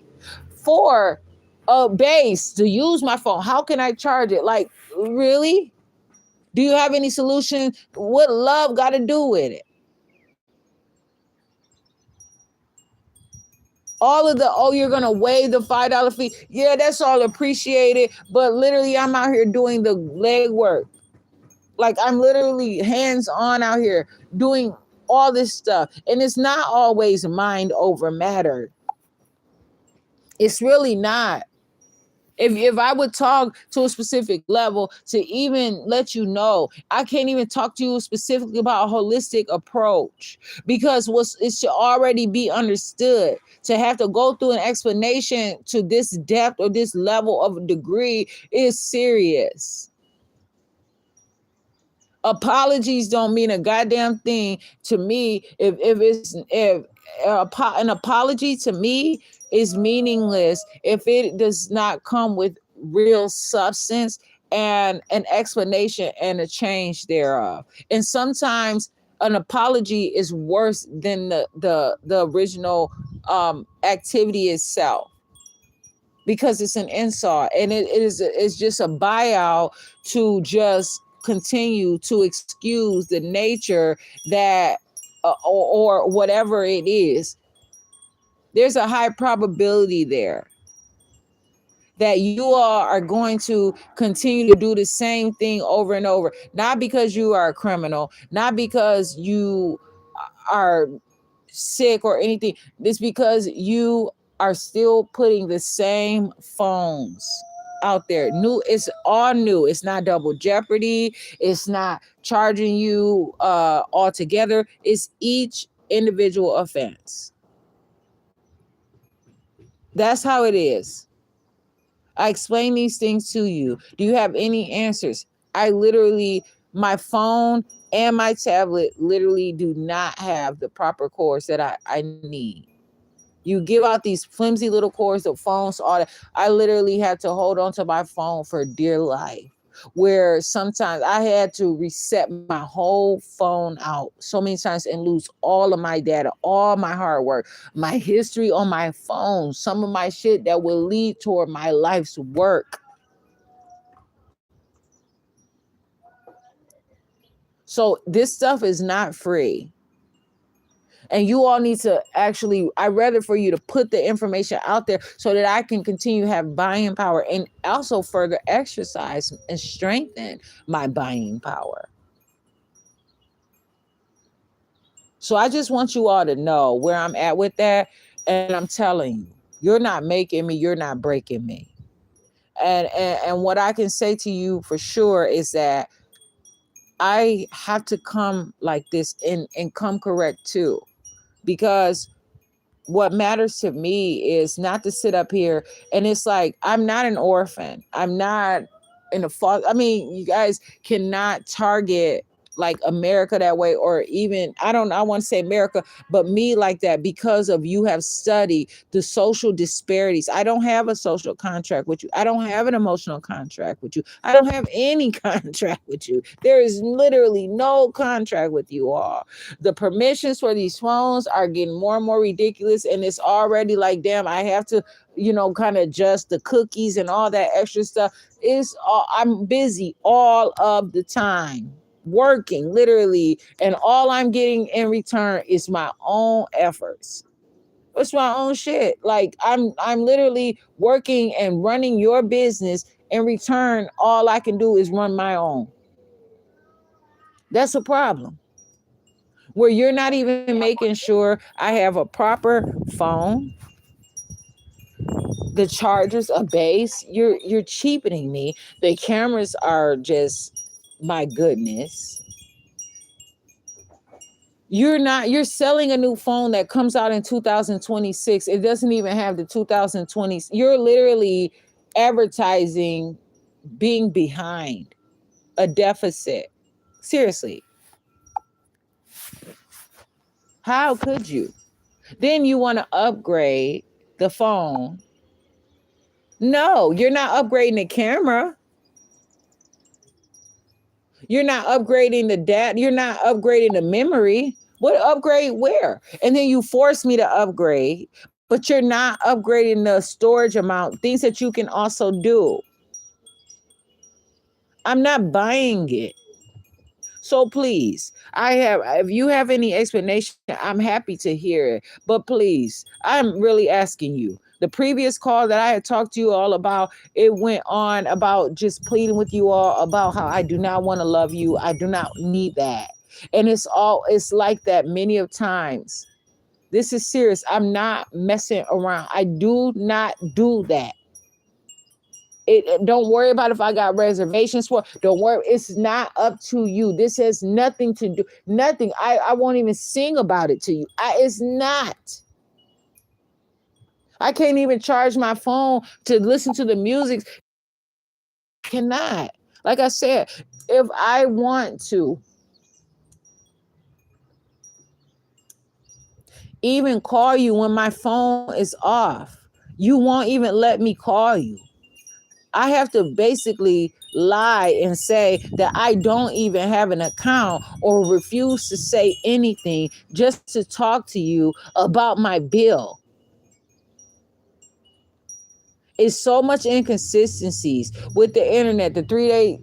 for a base to use my phone. How can I charge it? Like, really? Do you have any solution? What love got to do with it? All of you're going to waive the $5 fee. Yeah, that's all appreciated. But literally, I'm out here doing the legwork. Like, I'm literally hands-on out here doing all this stuff. And it's not always mind over matter. It's really not. If I would talk to a specific level to even let you know, I can't even talk to you specifically about a holistic approach, because it should already be understood. To have to go through an explanation to this depth or this level of degree is serious. Apologies don't mean a goddamn thing to me. If an apology to me is meaningless if it does not come with real substance and an explanation and a change thereof. And sometimes an apology is worse than the original activity itself, because it's an insult, and it's just a buyout to just continue to excuse the nature that or whatever it is. There's a high probability there that you all are going to continue to do the same thing over and over, not because you are a criminal, not because you are sick or anything. It's because you are still putting the same phones out there. It's all new. It's not double jeopardy. It's not charging you altogether. It's each individual offense. That's how it is. I explain these things to you. Do you have any answers? My phone and my tablet literally do not have the proper cords that I need. You give out these flimsy little cords, the phones, all that. I literally had to hold on to my phone for dear life. where sometimes I had to reset my whole phone out so many times and lose all of my data, all my hard work, my history on my phone, some of my shit that will lead toward my life's work. So this stuff is not free. And you all need to actually, I'd rather for you to put the information out there so that I can continue to have buying power and also further exercise and strengthen my buying power. So I just want you all to know where I'm at with that. And I'm telling you, you're not making me, you're not breaking me. And what I can say to you for sure is that I have to come like this and come correct too. Because what matters to me is not to sit up here and it's like, I'm not an orphan. I'm not in a fault. I mean, you guys cannot target like America that way, or even, I want to say America, but me like that, because of you have studied the social disparities. I don't have a social contract with you. I don't have an emotional contract with you. I don't have any contract with you. There is literally no contract with you all. The permissions for these phones are getting more and more ridiculous, and it's already like, damn, I have to, kind of adjust the cookies and all that extra stuff. I'm busy all of the time, working literally, and all I'm getting in return is my own efforts. It's my own shit. Like I'm literally working and running your business. In return, all I can do is run my own. That's a problem. Where you're not even making sure I have a proper phone, the chargers, a base. You're cheapening me. The cameras are just, my goodness. You're selling a new phone that comes out in 2026. It doesn't even have the 2020. You're literally advertising being behind, a deficit. Seriously. How could you? Then you want to upgrade the phone. No, you're not upgrading the camera. You're not upgrading the data. You're not upgrading the memory. What upgrade where? And then you force me to upgrade, but you're not upgrading the storage amount, things that you can also do. I'm not buying it. So please, if you have any explanation, I'm happy to hear it. But please, I'm really asking you. The previous call that I had talked to you all about, it went on about just pleading with you all about how I do not want to love you. I do not need that. And it's like that many of times. This is serious. I'm not messing around. I do not do that. Don't worry about if I got reservations for. Don't worry. It's not up to you. This has nothing to do. Nothing. I won't even sing about it to you. It's not. I can't even charge my phone to listen to the music. Cannot. Like I said, if I want to even call you when my phone is off, you won't even let me call you. I have to basically lie and say that I don't even have an account, or refuse to say anything just to talk to you about my bill. It's so much inconsistencies with the internet, the 3-day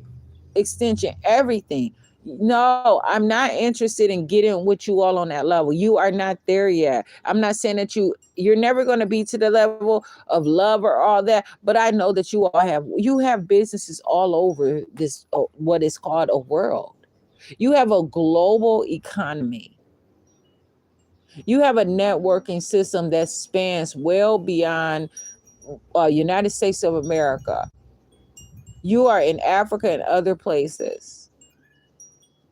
extension, everything. No, I'm not interested in getting with you all on that level. You are not there yet. I'm not saying that you're never going to be to the level of love or all that, but I know that you have businesses all over this, what is called a world. You have a global economy. You have a networking system that spans well beyond United States of America. You are in Africa and other places.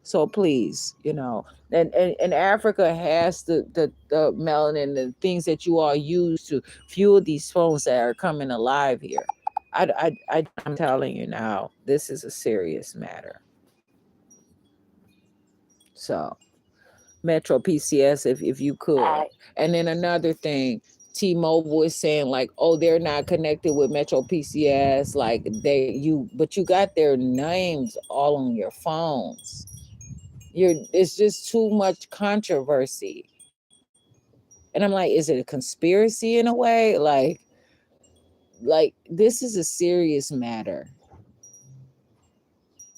So please, and Africa has the melanin, the things that you all use to fuel these phones that are coming alive here. I'm telling you now, this is a serious matter. So, Metro PCS, if you could. And then another thing, T-Mobile is saying like, oh, they're not connected with Metro PCS, like but you got their names all on your phones. It's just too much controversy. And I'm like, is it a conspiracy in a way? Like this is a serious matter.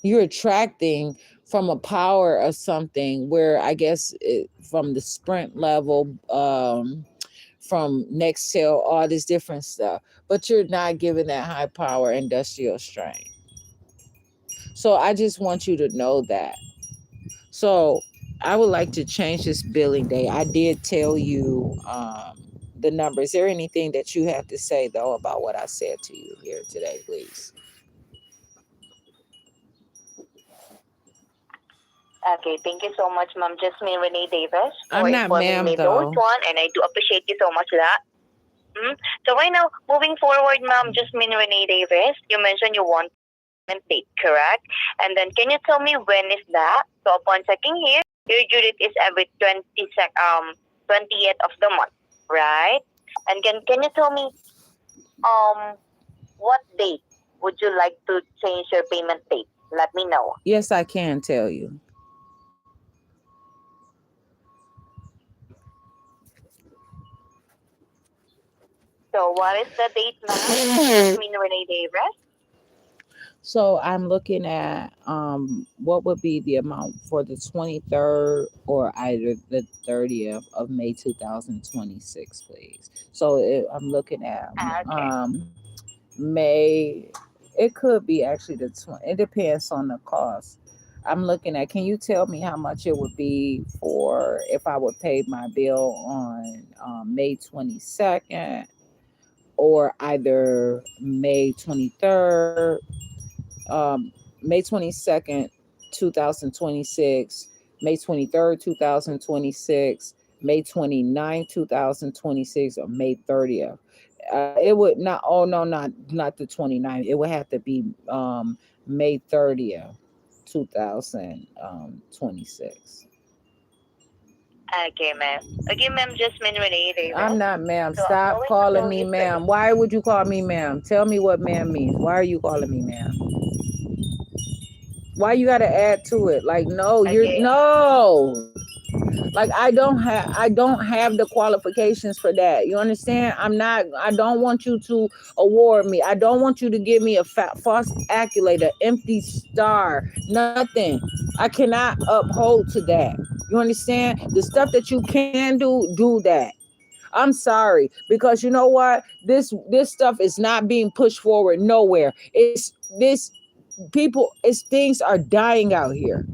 You're attracting from a power of something where I guess from the Sprint level, from Nextel, all this different stuff, but you're not giving that high power industrial strength. So I just want you to know that. So I would like to change this billing day. I did tell you the number. Is there anything that you have to say though about what I said to you here today, please? Okay, thank you so much, Ma'am Jasmine Renee Davis, for I'm not informing ma'am me those though. one, and I do appreciate you so much for that. So right now, moving forward, Ma'am Jasmine Renee Davis, you mentioned you want payment date, correct? And then can you tell me when is that? So upon checking here, your due date is every 20th of the month, right? And can you tell me what date would you like to change your payment date? Let me know. Yes, I can tell you. So what is the date, Ma'am Jasmine Renee Davis? So I'm looking at what would be the amount for the 23rd or either the 30th of May 2026, please. So I'm looking at Okay. May. It could be actually the 20. It depends on the cost. I'm looking at. Can you tell me how much it would be for if I would pay my bill on May 22nd or either May 23rd, May 22nd, 2026, May 23rd, 2026, May 29th, 2026, or May 30th. It would not, oh no, not the 29th. It would have to be May 30th, 2026. Okay, ma'am. Okay, ma'am, Jasmine Renee I'm Davis. not ma'am. So I'm Stop going to calling tell me you ma'am. first. Why would you call me ma'am? Tell me what ma'am means. Why are you calling me ma'am? Why you gotta add to it? Like, no, you're Okay. no. Like I don't have the qualifications for that. You understand? I don't want you to award me. I don't want you to give me a false accolade, an empty star, nothing. I cannot uphold to that. You understand? The stuff that you can do that. I'm sorry, because you know what? This stuff is not being pushed forward nowhere. It's this people, it's things are dying out here.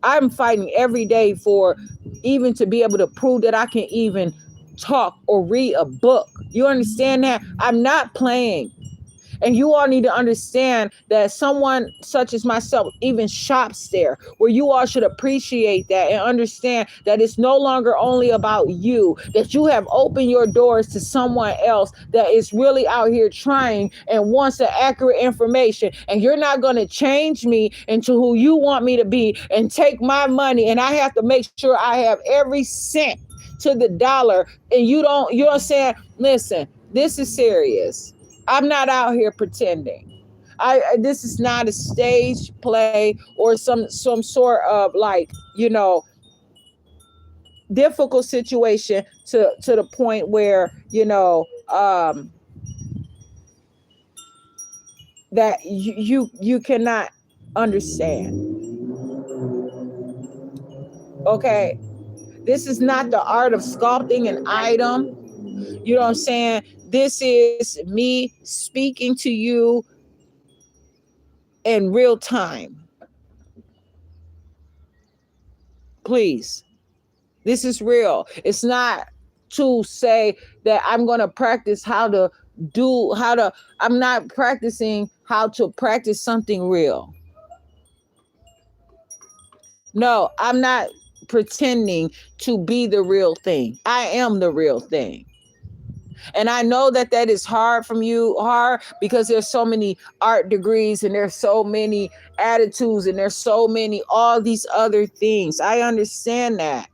I'm fighting every day for even to be able to prove that I can even talk or read a book. You understand that? I'm not playing. And you all need to understand that someone such as myself even shops there, where you all should appreciate that and understand that it's no longer only about you, that you have opened your doors to someone else that is really out here trying and wants the accurate information. And you're not going to change me into who you want me to be and take my money. And I have to make sure I have every cent to the dollar. And you don't, you know what I'm saying? Listen, this is serious. I'm not out here pretending. This is not a stage play or some sort of like, difficult situation to the point where, that you cannot understand. Okay? This is not the art of sculpting an item. You know what I'm saying? This is me speaking to you in real time. Please. This is real. It's not to say that I'm going to practice I'm not practicing how to practice something real. No, I'm not pretending to be the real thing. I am the real thing. And I know that is hard because there's so many art degrees and there's so many attitudes and there's so many, all these other things. I understand that.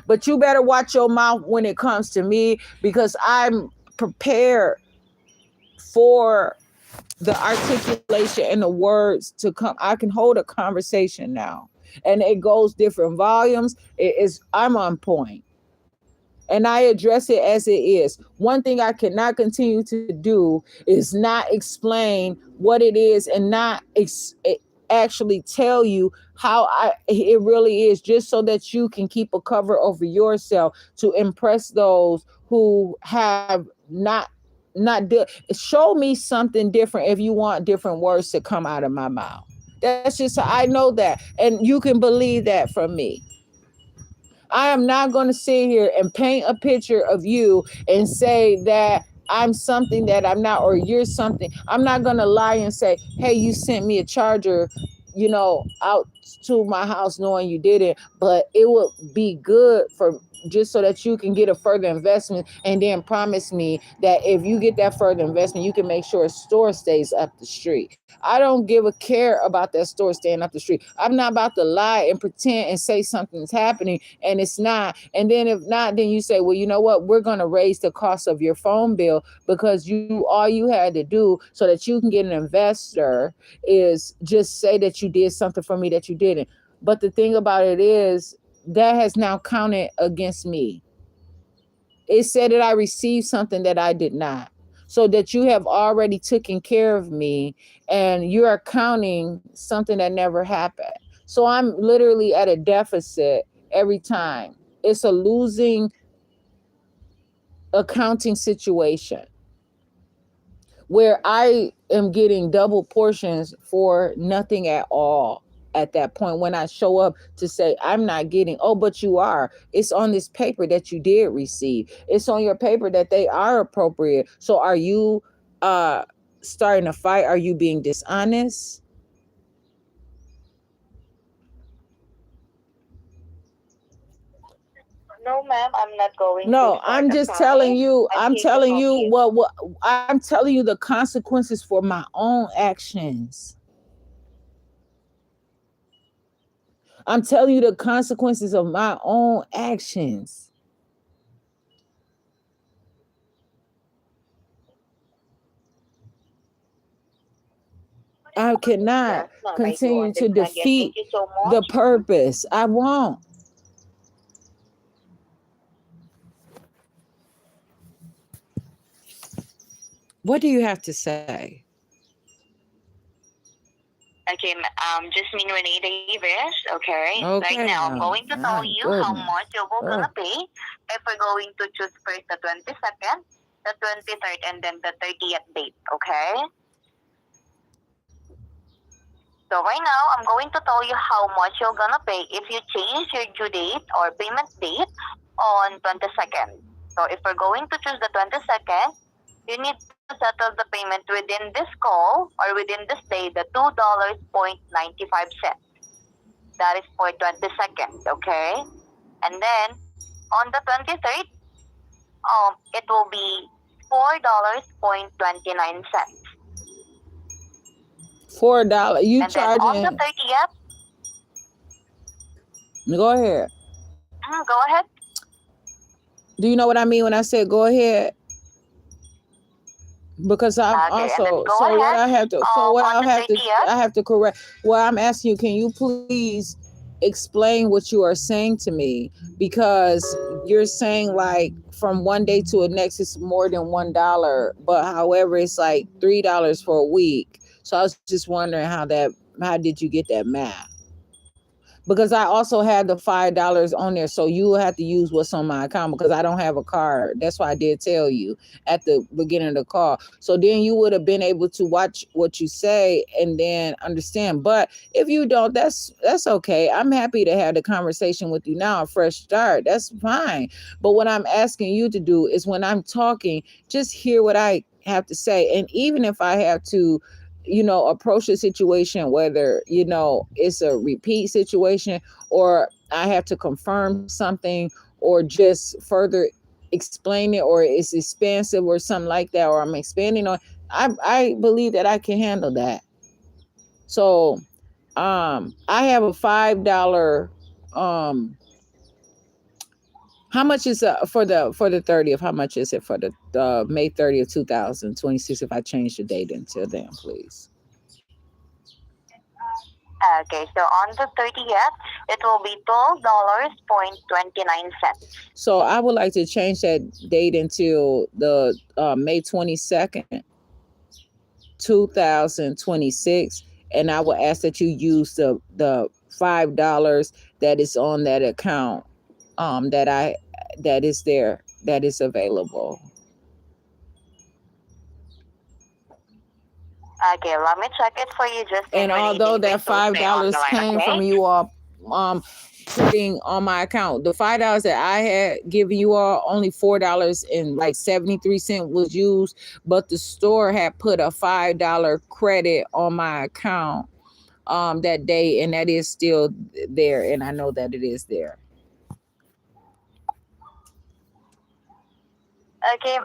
But you better watch your mouth when it comes to me, because I'm prepared for the articulation and the words to come. I can hold a conversation now, and it goes different volumes. I'm on point, and I address it as it is. One thing I cannot continue to do is not explain what it is and not actually tell you how it really is, just so that you can keep a cover over yourself to impress those who have show me something different if you want different words to come out of my mouth. That's just, I know that, and you can believe that from me. I am not going to sit here and paint a picture of you and say that I'm something that I'm not, or you're something. I'm not going to lie and say, hey, you sent me a charger, out to my house knowing you didn't. But it would be good for, just so that you can get a further investment, and then promise me that if you get that further investment, you can make sure a store stays up the street. I don't give a care about that store staying up the street. I'm not about to lie and pretend and say something's happening and it's not. And then if not, then you say, well, you know what? We're going to raise the cost of your phone bill, because all you had to do so that you can get an investor is just say that you did something for me that you didn't. But the thing about it is, that has now counted against me. It said that I received something that I did not. So that you have already taken care of me, and you are counting something that never happened. So I'm literally at a deficit every time. It's a losing accounting situation where I am getting double portions for nothing at all. At that point, when I show up to say I'm not getting, oh, but you are. It's on this paper that you did receive. It's on your paper that they are appropriate. So are you starting a fight? Are you being dishonest? No, ma'am, I'm not going to No, start I'm a just telling fight. you. I'm I'm here to telling help you you. what I'm telling you the consequences for my own actions. I'm telling you the consequences of my own actions. I cannot Yes, ma'am, I do continue to understand. Yes, thank defeat you so the much. purpose. I won't. What do you have to say? Okay, Jasmine Renee Davis. Okay, right Okay, now I'm now. going to tell My you how goodness. much you will Oh, gonna pay if we're going to choose first the 22nd, the 23rd, and then the 30th date. Okay. So right now I'm going to tell you how much you're gonna pay if you change your due date or payment date on 22nd. So if we're going to choose the 22nd, you need to settle the payment within this call or within this day, the $2.95. That is for 22nd, okay? And then on the 23rd, it will be $4.29. $4. You And then on the charging? 30th, Go ahead. go ahead. Do you know what I mean when I said go ahead? Because I'm Okay, and then also, go ahead. On the 30th, I have to correct. Well, I'm asking you, can you please explain what you are saying to me? Because you're saying like from one day to the next it's more than $1, but however it's like $3 for a week. So I was just wondering how did you get that math? Because I also had the $5 on there, so you will have to use what's on my account because I don't have a card. That's why I did tell you at the beginning of the call. So then you would have been able to watch what you say and then understand. But if you don't, that's okay. I'm happy to have the conversation with you now, a fresh start. That's fine. But what I'm asking you to do is when I'm talking, just hear what I have to say. And even if I have to approach the situation, whether it's a repeat situation or I have to confirm something or just further explain it, or it's expansive or something like that, or I'm expanding on, I believe that I can handle that. So I have a $5 um How much is for the 30th? How much is it for the May 30th, 2026? If I change the date until then, please. Okay, so on the 30th, it will be $12.29. So I would like to change that date until the May 22nd, 2026, and I will ask that you use the $5 that is on that account that is there, that is available. Okay, let me check it for you, Jasmine And Renee although Davis. that So stay on the $5 line, came okay? from you all putting on my account, the $5 that I had given you all, only $4.73 was used, but the store had put a $5 credit on my account that day, and that is still there, and I know that it is there. Okay,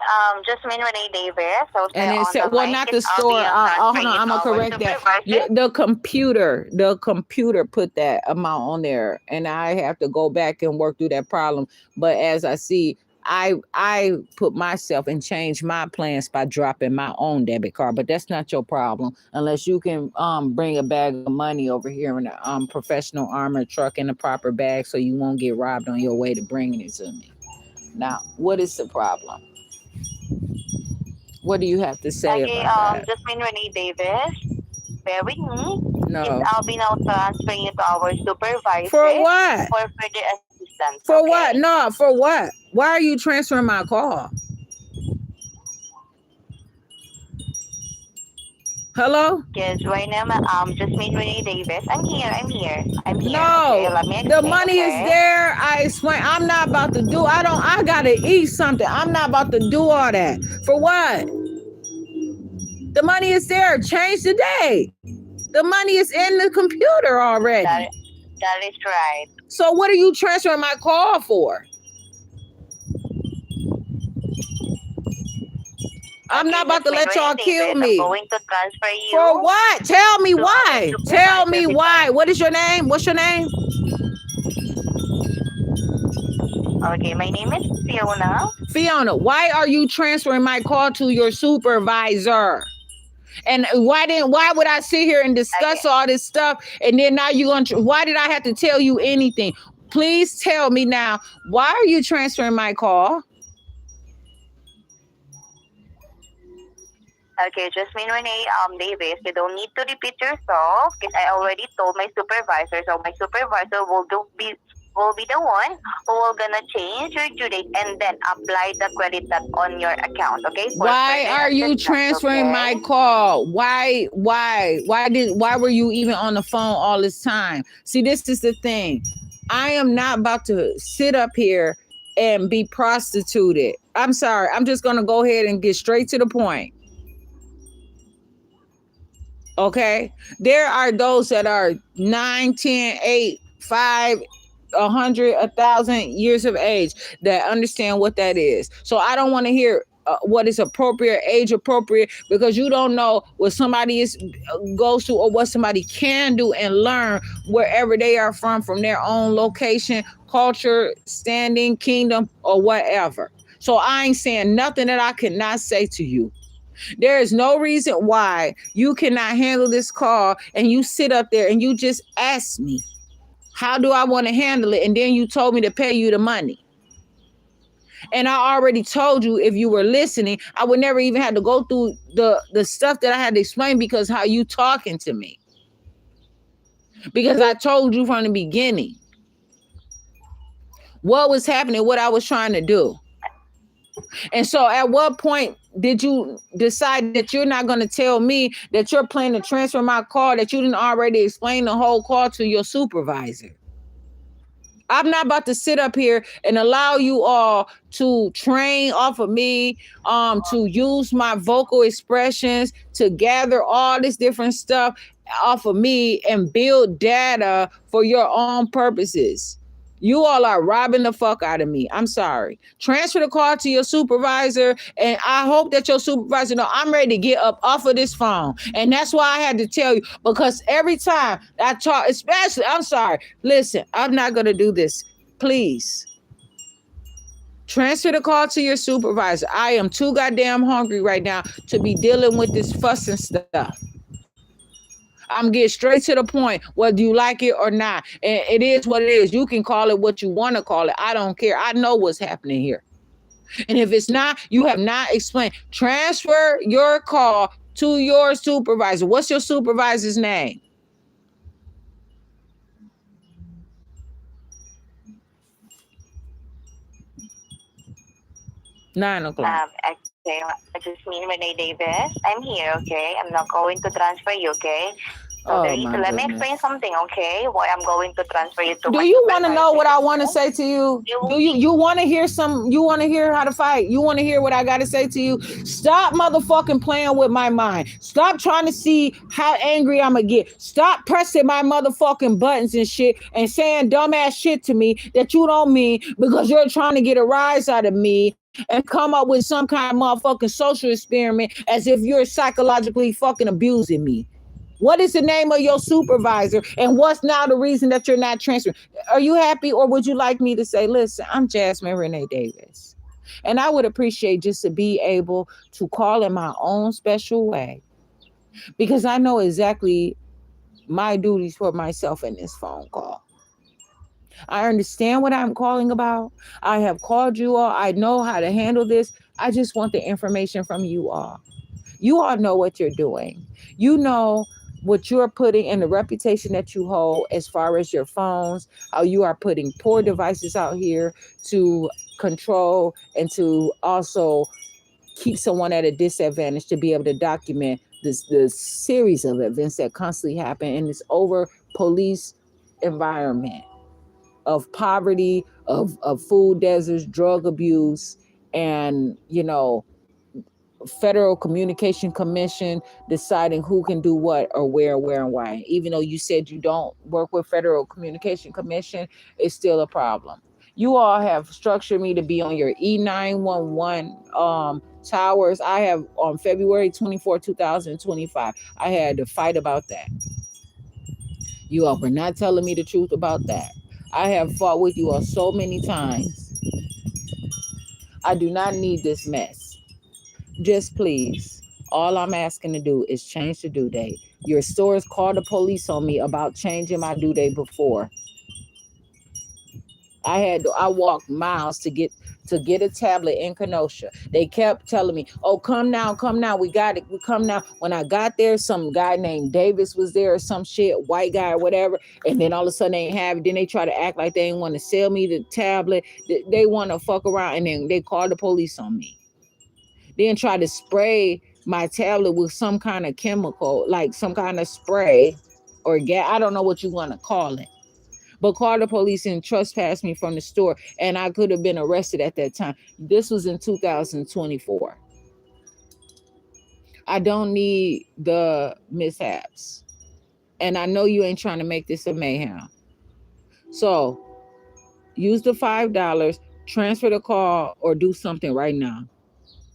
Jasmine Renee Davis. So stay And it on said, the well, line, not because the I'll be store. Hold transferring on, you I'm to gonna our correct that. supervisor. The computer put that amount on there, and I have to go back and work through that problem. But as I see, I put myself and change my plans by dropping my own debit card. But that's not your problem, unless you can bring a bag of money over here in a professional armored truck in a proper bag, so you won't get robbed on your way to bringing it to me. Now, what is the problem? What do you have to say Okay, about that? Jasmine Renee Davis. Bear with me, because No. I'll be now transferring you to our For supervisor what? for further assistance, For okay? what? No, for what? Why are you transferring my call? Hello? Because right now, Jasmine Renee Davis, I'm here, okay? No. Let me The explain, money is okay? there. I explain. I'm not about to do. I gotta eat something. I'm not about to do all that. For what? The money is there. Change the date. The money is in the computer already. That is right. So what are you transferring my call for? I'm Okay, not about to Jasmine let Renee y'all kill Davis, I'm me. going to transfer For you what? Tell me to our why. Tell supervisor me why. because, What is your name? What's your name? okay, my name is Fiona. Fiona, why are you transferring my call to your supervisor? And why would I sit here and discuss Okay. all this stuff, and then now you're gonna why did I have to tell you anything? Please tell me now, why are you transferring my call? Okay, Jasmine Renee Davis, you don't need to repeat yourself because I already told my supervisor. So my supervisor will be the one who will gonna change your due date and then apply the credit that on your account. Okay, for Why further are you assistance. transferring Okay. my call? Why were you even on the phone all this time? See, this is the thing. I am not about to sit up here and be prostituted. I'm sorry. I'm just gonna go ahead and get straight to the point. Okay, there are those that are 9, 10, 8, 5, 100, 1,000 years of age that understand what that is. So I don't want to hear what is appropriate, age appropriate, because you don't know what somebody is goes through or what somebody can do and learn wherever they are from their own location, culture, standing, kingdom, or whatever. So I ain't saying nothing that I cannot say to you. There is no reason why you cannot handle this call and you sit up there and you just ask me, how do I want to handle it? And then you told me to pay you the money. And I already told you, if you were listening, I would never even have to go through the stuff that I had to explain because how you talking to me. Because I told you from the beginning what was happening, what I was trying to do. And so at what point did you decide that you're not going to tell me that you're planning to transfer my call, that you didn't already explain the whole call to your supervisor? I'm not about to sit up here and allow you all to train off of me, to use my vocal expressions, to gather all this different stuff off of me and build data for your own purposes. You all are robbing the fuck out of me. I'm sorry. Transfer the call to your supervisor, and I hope that your supervisor know I'm ready to get up off of this phone. And that's why I had to tell you, because every time I talk, especially, I'm sorry. Listen, I'm not going to do this. Please. Transfer the call to your supervisor. I am too goddamn hungry right now to be dealing with this fussing stuff. I'm getting straight to the point, whether you like it or not. And it is what it is. You can call it what you want to call it. I don't care. I know what's happening here. And if it's not, you have not explained. Transfer your call to your supervisor. What's your supervisor's name? 9 o'clock. Okay, Jasmine Renee Davis. I'm here, okay? I'm not going to transfer you, okay? So Oh my let me goodness. explain something, okay? Why I'm going to transfer you to Do my you want to know supervisor. what I want to say to you? Do you want to hear some? You want to hear how to fight? You want to hear what I got to say to you? Stop motherfucking playing with my mind. Stop trying to see how angry I'm gonna get. Stop pressing my motherfucking buttons and shit and saying dumbass shit to me that you don't mean because you're trying to get a rise out of me and come up with some kind of motherfucking social experiment as if you're psychologically fucking abusing me. What is the name of your supervisor? And what's now the reason that you're not transferring? Are you happy, or would you like me to say, listen, I'm Jasmine Renee Davis. And I would appreciate just to be able to call in my own special way because I know exactly my duties for myself in this phone call. I understand what I'm calling about. I have called you all. I know how to handle this. I just want the information from you all. You all know what you're doing. You know what you're putting in the reputation that you hold as far as your phones, how you are putting poor devices out here to control and to also keep someone at a disadvantage to be able to document this series of events that constantly happen in this over police environment of poverty, of food deserts, drug abuse, and Federal Communication Commission deciding who can do what or where, and why. Even though you said you don't work with Federal Communication Commission, it's still a problem. You all have structured me to be on your E911 towers. I have on February 24, 2025. I had to fight about that. You all were not telling me the truth about that. I have fought with you all so many times. I do not need this mess. Just please, all I'm asking to do is change the due date. Your stores called the police on me about changing my due date before. I walked miles to get a tablet in Kenosha. They kept telling me, "Oh, come now, we got it, we come now." When I got there, some guy named Davis was there or some shit, white guy or whatever, and then all of a sudden they ain't have it. Then they try to act like they didn't want to sell me the tablet. They want to fuck around, and then they called the police on me. Then try to spray my tablet with some kind of chemical, like some kind of spray or gas. I don't know what you want to call it. But called the police and trespassed me from the store, and I could have been arrested at that time. This was in 2024. I don't need the mishaps. And I know you ain't trying to make this a mayhem. So use the $5, transfer the call, or do something right now.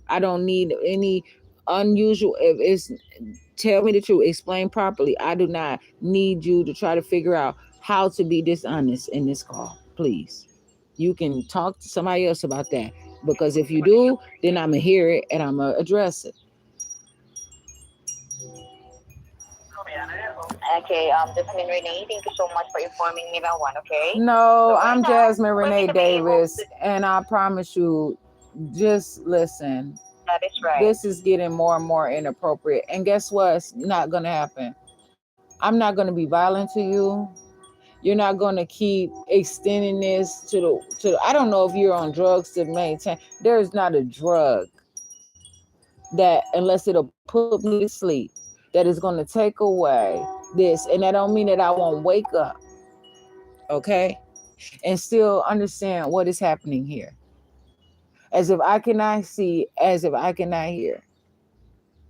I don't need any unusual. If it's tell me the truth, explain properly. I do not need you to try to figure out how to be dishonest in this call. Please. You can talk to somebody else about that. Because if you do, then I'm going to hear it and I'm going to address it. Okay, Jasmine Renee, thank you so much for informing me that one, okay? No, So right I'm now, Jasmine for me Renee to be able Davis, to, and I promise you, just listen. that is right. This is getting more and more inappropriate. And guess what? It's not going to happen. I'm not going to be violent to you. You're not going to keep extending this to I don't know if you're on drugs to maintain. There is not a drug that, unless it'll put me to sleep, that is going to take away this. And that don't mean that I won't wake up, okay, and still understand what is happening here. As if I cannot see, as if I cannot hear.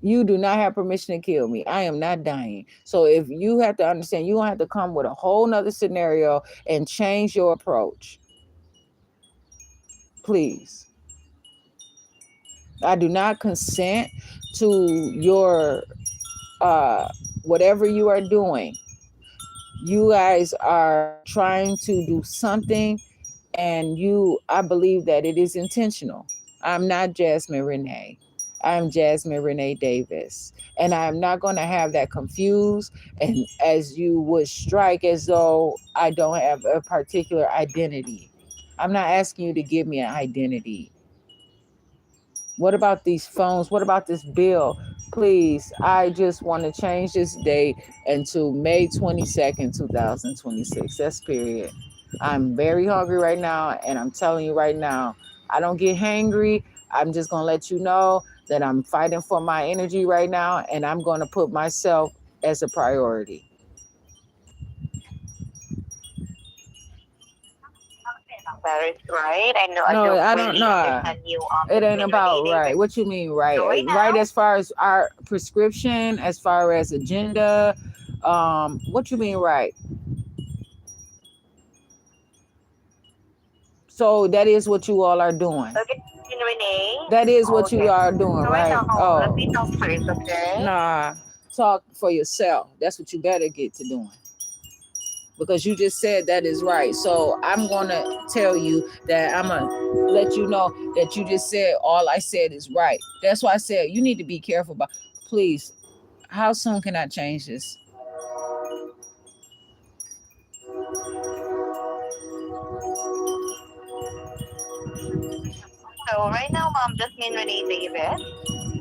You do not have permission to kill me. I am not dying. So if you have to understand, you're going to have to come with a whole nother scenario and change your approach. Please. I do not consent to your whatever you are doing. You guys are trying to do something And I believe that it is intentional. I'm not Jasmine Renee. I'm Jasmine Renee Davis. And I'm not going to have that confused and as you would strike as though I don't have a particular identity. I'm not asking you to give me an identity. What about these phones? What about this bill? Please, I just want to change this date into May 22nd, 2026. That's period. I'm very hungry right now, and I'm telling you right now, I don't get hangry. I'm just going to let you know that I'm fighting for my energy right now, and I'm going to put myself as a priority. That is right. I No, do I don't really know. understand you, It Miss ain't Min Renee about right. Davis. What you mean So right? right Right now, as far as our prescription, as far as agenda. What you mean right? So that is what you all are doing. okay, Min Renee. That is what you Okay. are doing, So right right? now, let Oh, me talk first, okay? nah. Talk for yourself. That's what you better get to doing. Because you just said that is right. So I'm gonna tell you that I'm gonna let you know that you just said all I said is right. That's why I said you need to be careful about. Please, how soon can I change this? So right now, Jasmine Renee Davis,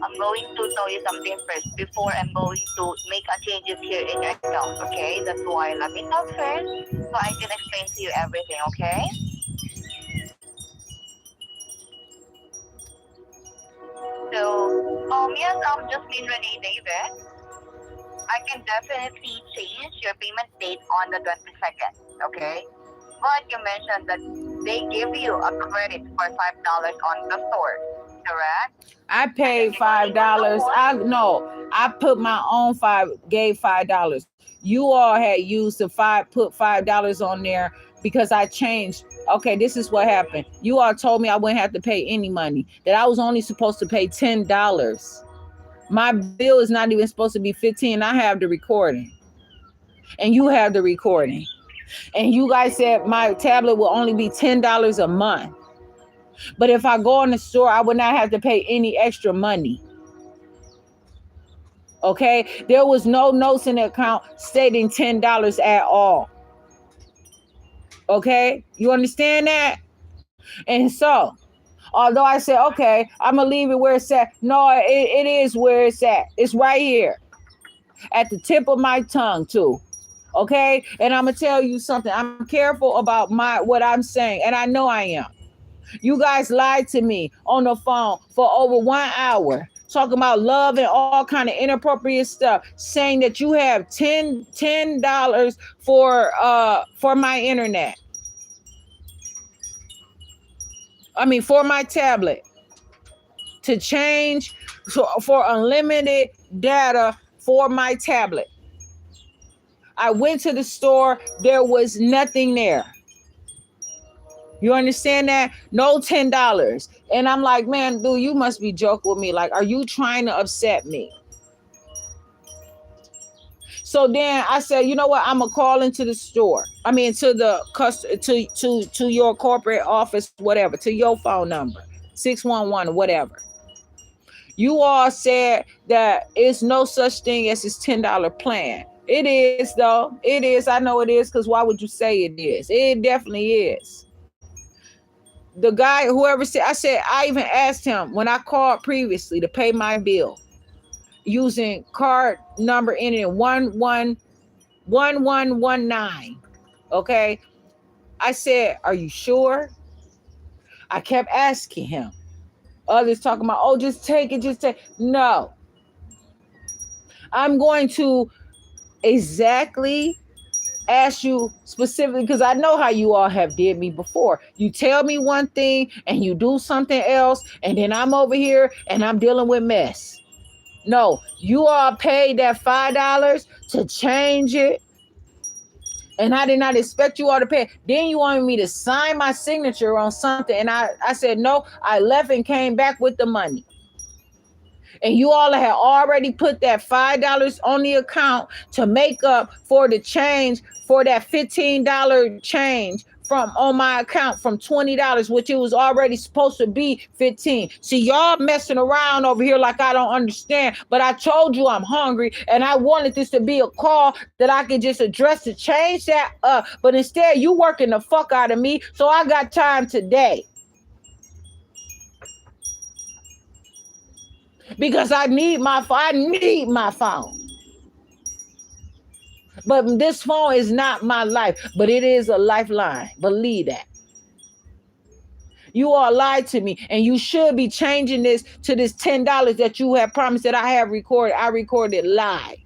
I'm going to tell you something first before I'm going to make a changes here in your account, okay? That's why let me talk first so I can explain to you everything, okay? So, yes, Jasmine Renee Davis, I can definitely change your payment date on the 22nd, okay? But you mentioned that they give you a credit for $5 on the store, correct? I And then paid regarding on the $5. phone, I no, I put my own gave $5. You all had used the put $5 on there because I changed. Okay, this is what happened. You all told me I wouldn't have to pay any money, that I was only supposed to pay $10. My bill is not even supposed to be 15. I have the recording. And you have the recording. And you guys said my tablet will only be $10 a month. But if I go in the store, I would not have to pay any extra money. Okay, there was no notes in the account stating $10 at all. Okay, you understand that? And so, although I said, okay, I'm gonna leave it where it's at. No, it is where it's at. It's right here at the tip of my tongue too. Okay, and I'm gonna tell you something. I'm careful about what I'm saying, and I know I am. You guys lied to me on the phone for over 1 hour, talking about love and all kind of inappropriate stuff, saying that you have $10 for my internet. I mean for my tablet to change for unlimited data for my tablet. I went to the store, there was nothing there. You understand that? No $10. And I'm like, man, dude, you must be joking with me. Like, are you trying to upset me? So then I said, you know what? I'm gonna call into the store. I mean, to the to your corporate office, whatever, to your phone number, 611, whatever. You all said that it's no such thing as this $10 plan. It is though. It is. I know it is, because why would you say it is? It definitely is. The guy, whoever said, I even asked him when I called previously to pay my bill using card number ending in 1119. Okay. I said, are you sure? I kept asking him. Others talking about, oh, just take it, just take. No. I'm going to exactly ask you specifically, because I know how you all have did me before. You tell me one thing and you do something else, and then I'm over here and I'm dealing with mess. No, you all paid that $5 to change it, and I did not expect you all to pay. Then you wanted me to sign my signature on something, and I said no. I left and came back with the money. And you all had already put that $5 on the account to make up for the change, for that $15 change from on my account from $20, which it was already supposed to be 15. See, y'all messing around over here like I don't understand, but I told you I'm hungry and I wanted this to be a call that I could just address to change that up. But instead, you working the fuck out of me, so I got time today. Because I need my phone. But this phone is not my life, but it is a lifeline. Believe that. You all lied to me, and you should be changing this to this $10 that you have promised that I have recorded. I recorded live.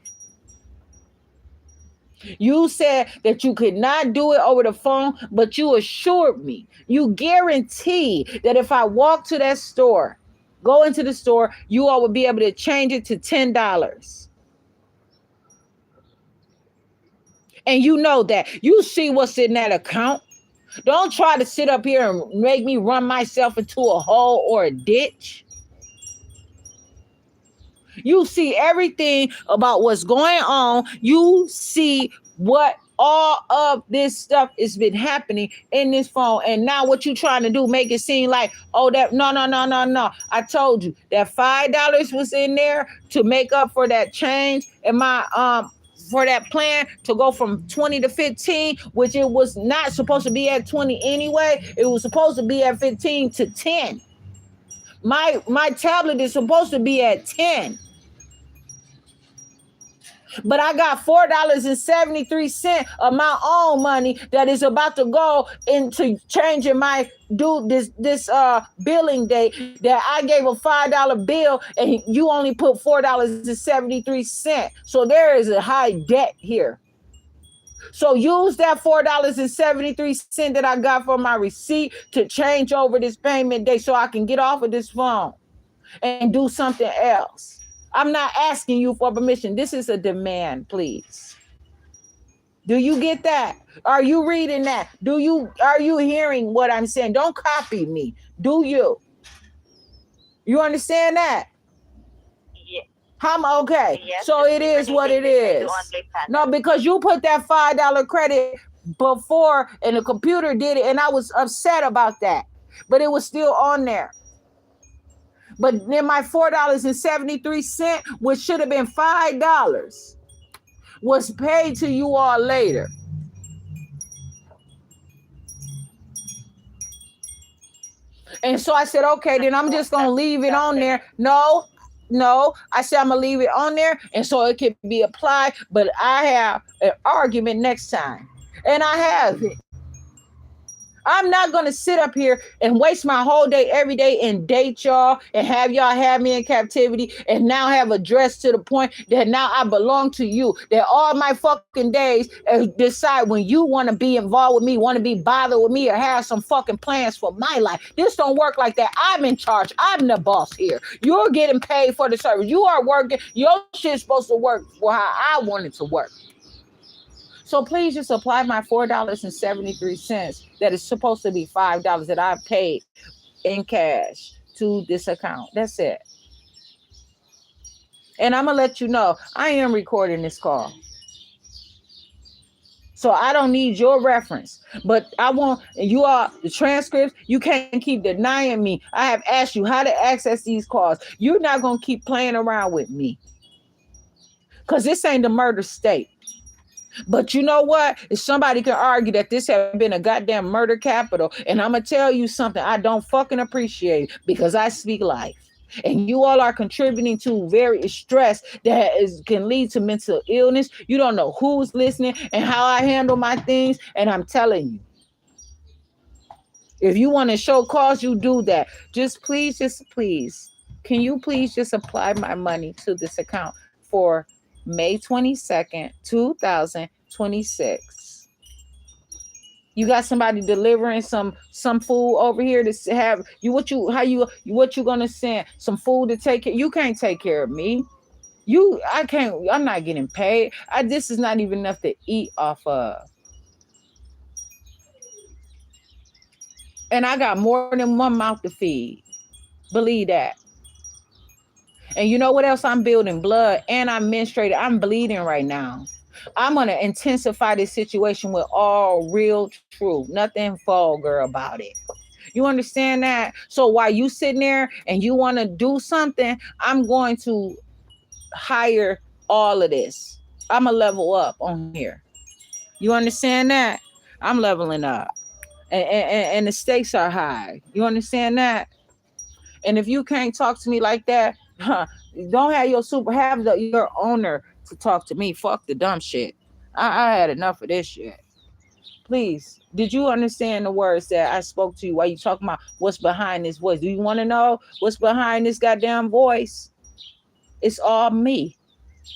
You said that you could not do it over the phone, but you assured me, you guaranteed that if I walk to that store, go into the store, you all would be able to change it to $10. And you know that. You see what's in that account. Don't try to sit up here and make me run myself into a hole or a ditch. You see everything about what's going on. You see what all of this stuff has been happening in this phone. And now what you trying to do, make it seem like, oh, that, no. I told you that $5 was in there to make up for that change in my, for that plan to go from 20 to 15, which it was not supposed to be at 20 anyway. It was supposed to be at 15 to 10. My tablet is supposed to be at 10. But I got $4.73 of my own money that is about to go into changing my this billing date, that I gave a $5 bill and you only put $4.73. So there is a high debt here. So use that $4.73 that I got from my receipt to change over this payment date so I can get off of this phone and do something else. I'm not asking you for permission. This is a demand, please. Do you get that? Are you reading that? Are you hearing what I'm saying? Don't copy me. Do you? You understand that? Yeah. I'm okay. Yes, so it is what it is. No, because you put that $5 credit before and the computer did it, and I was upset about that. But it was still on there. But then my $4.73, which should have been $5, was paid to you all later. And so I said, okay, then I'm just going to leave it on there. No, I said I'm going to leave it on there, and so it can be applied, but I have an argument next time. And I have it. I'm not going to sit up here and waste my whole day every day and date y'all and have y'all have me in captivity and now have addressed to the point that now I belong to you. That all my fucking days decide when you want to be involved with me, want to be bothered with me or have some fucking plans for my life. This don't work like that. I'm in charge. I'm the boss here. You're getting paid for the service. You are working. Your shit's supposed to work for how I want it to work. So please just apply my $4.73 that is supposed to be $5 that I paid in cash to this account. That's it. And I'm going to let you know, I am recording this call. So I don't need your reference. But I want you all, the transcripts, you can't keep denying me. I have asked you how to access these calls. You're not going to keep playing around with me. Because this ain't the murder state. But you know what? If somebody can argue that this had been a goddamn murder capital, and I'm going to tell you something I don't fucking appreciate because I speak life. And you all are contributing to very stress that can lead to mental illness. You don't know who's listening and how I handle my things. And I'm telling you, if you want to show cause, you do that. Just please, can you please just apply my money to this account for May 22nd, 2026. You got somebody delivering some food over here to have you. What you gonna send? Some food to take care. You can't take care of me. I'm not getting paid. This is not even enough to eat off of. And I got more than one mouth to feed. Believe that. And you know what else I'm building? Blood, and I'm menstruating. I'm bleeding right now. I'm going to intensify this situation with all real truth. Nothing vulgar about it. You understand that? So while you sitting there and you want to do something, I'm going to higher all of this. I'm a level up on here. You understand that? I'm leveling up. And the stakes are high. You understand that? And if you can't talk to me like that, don't have your owner to talk to me. Fuck the dumb shit. I had enough of this shit. Please, did you understand the words that I spoke to you while you talking about what's behind this voice? Do you want to know what's behind this goddamn voice? It's all me.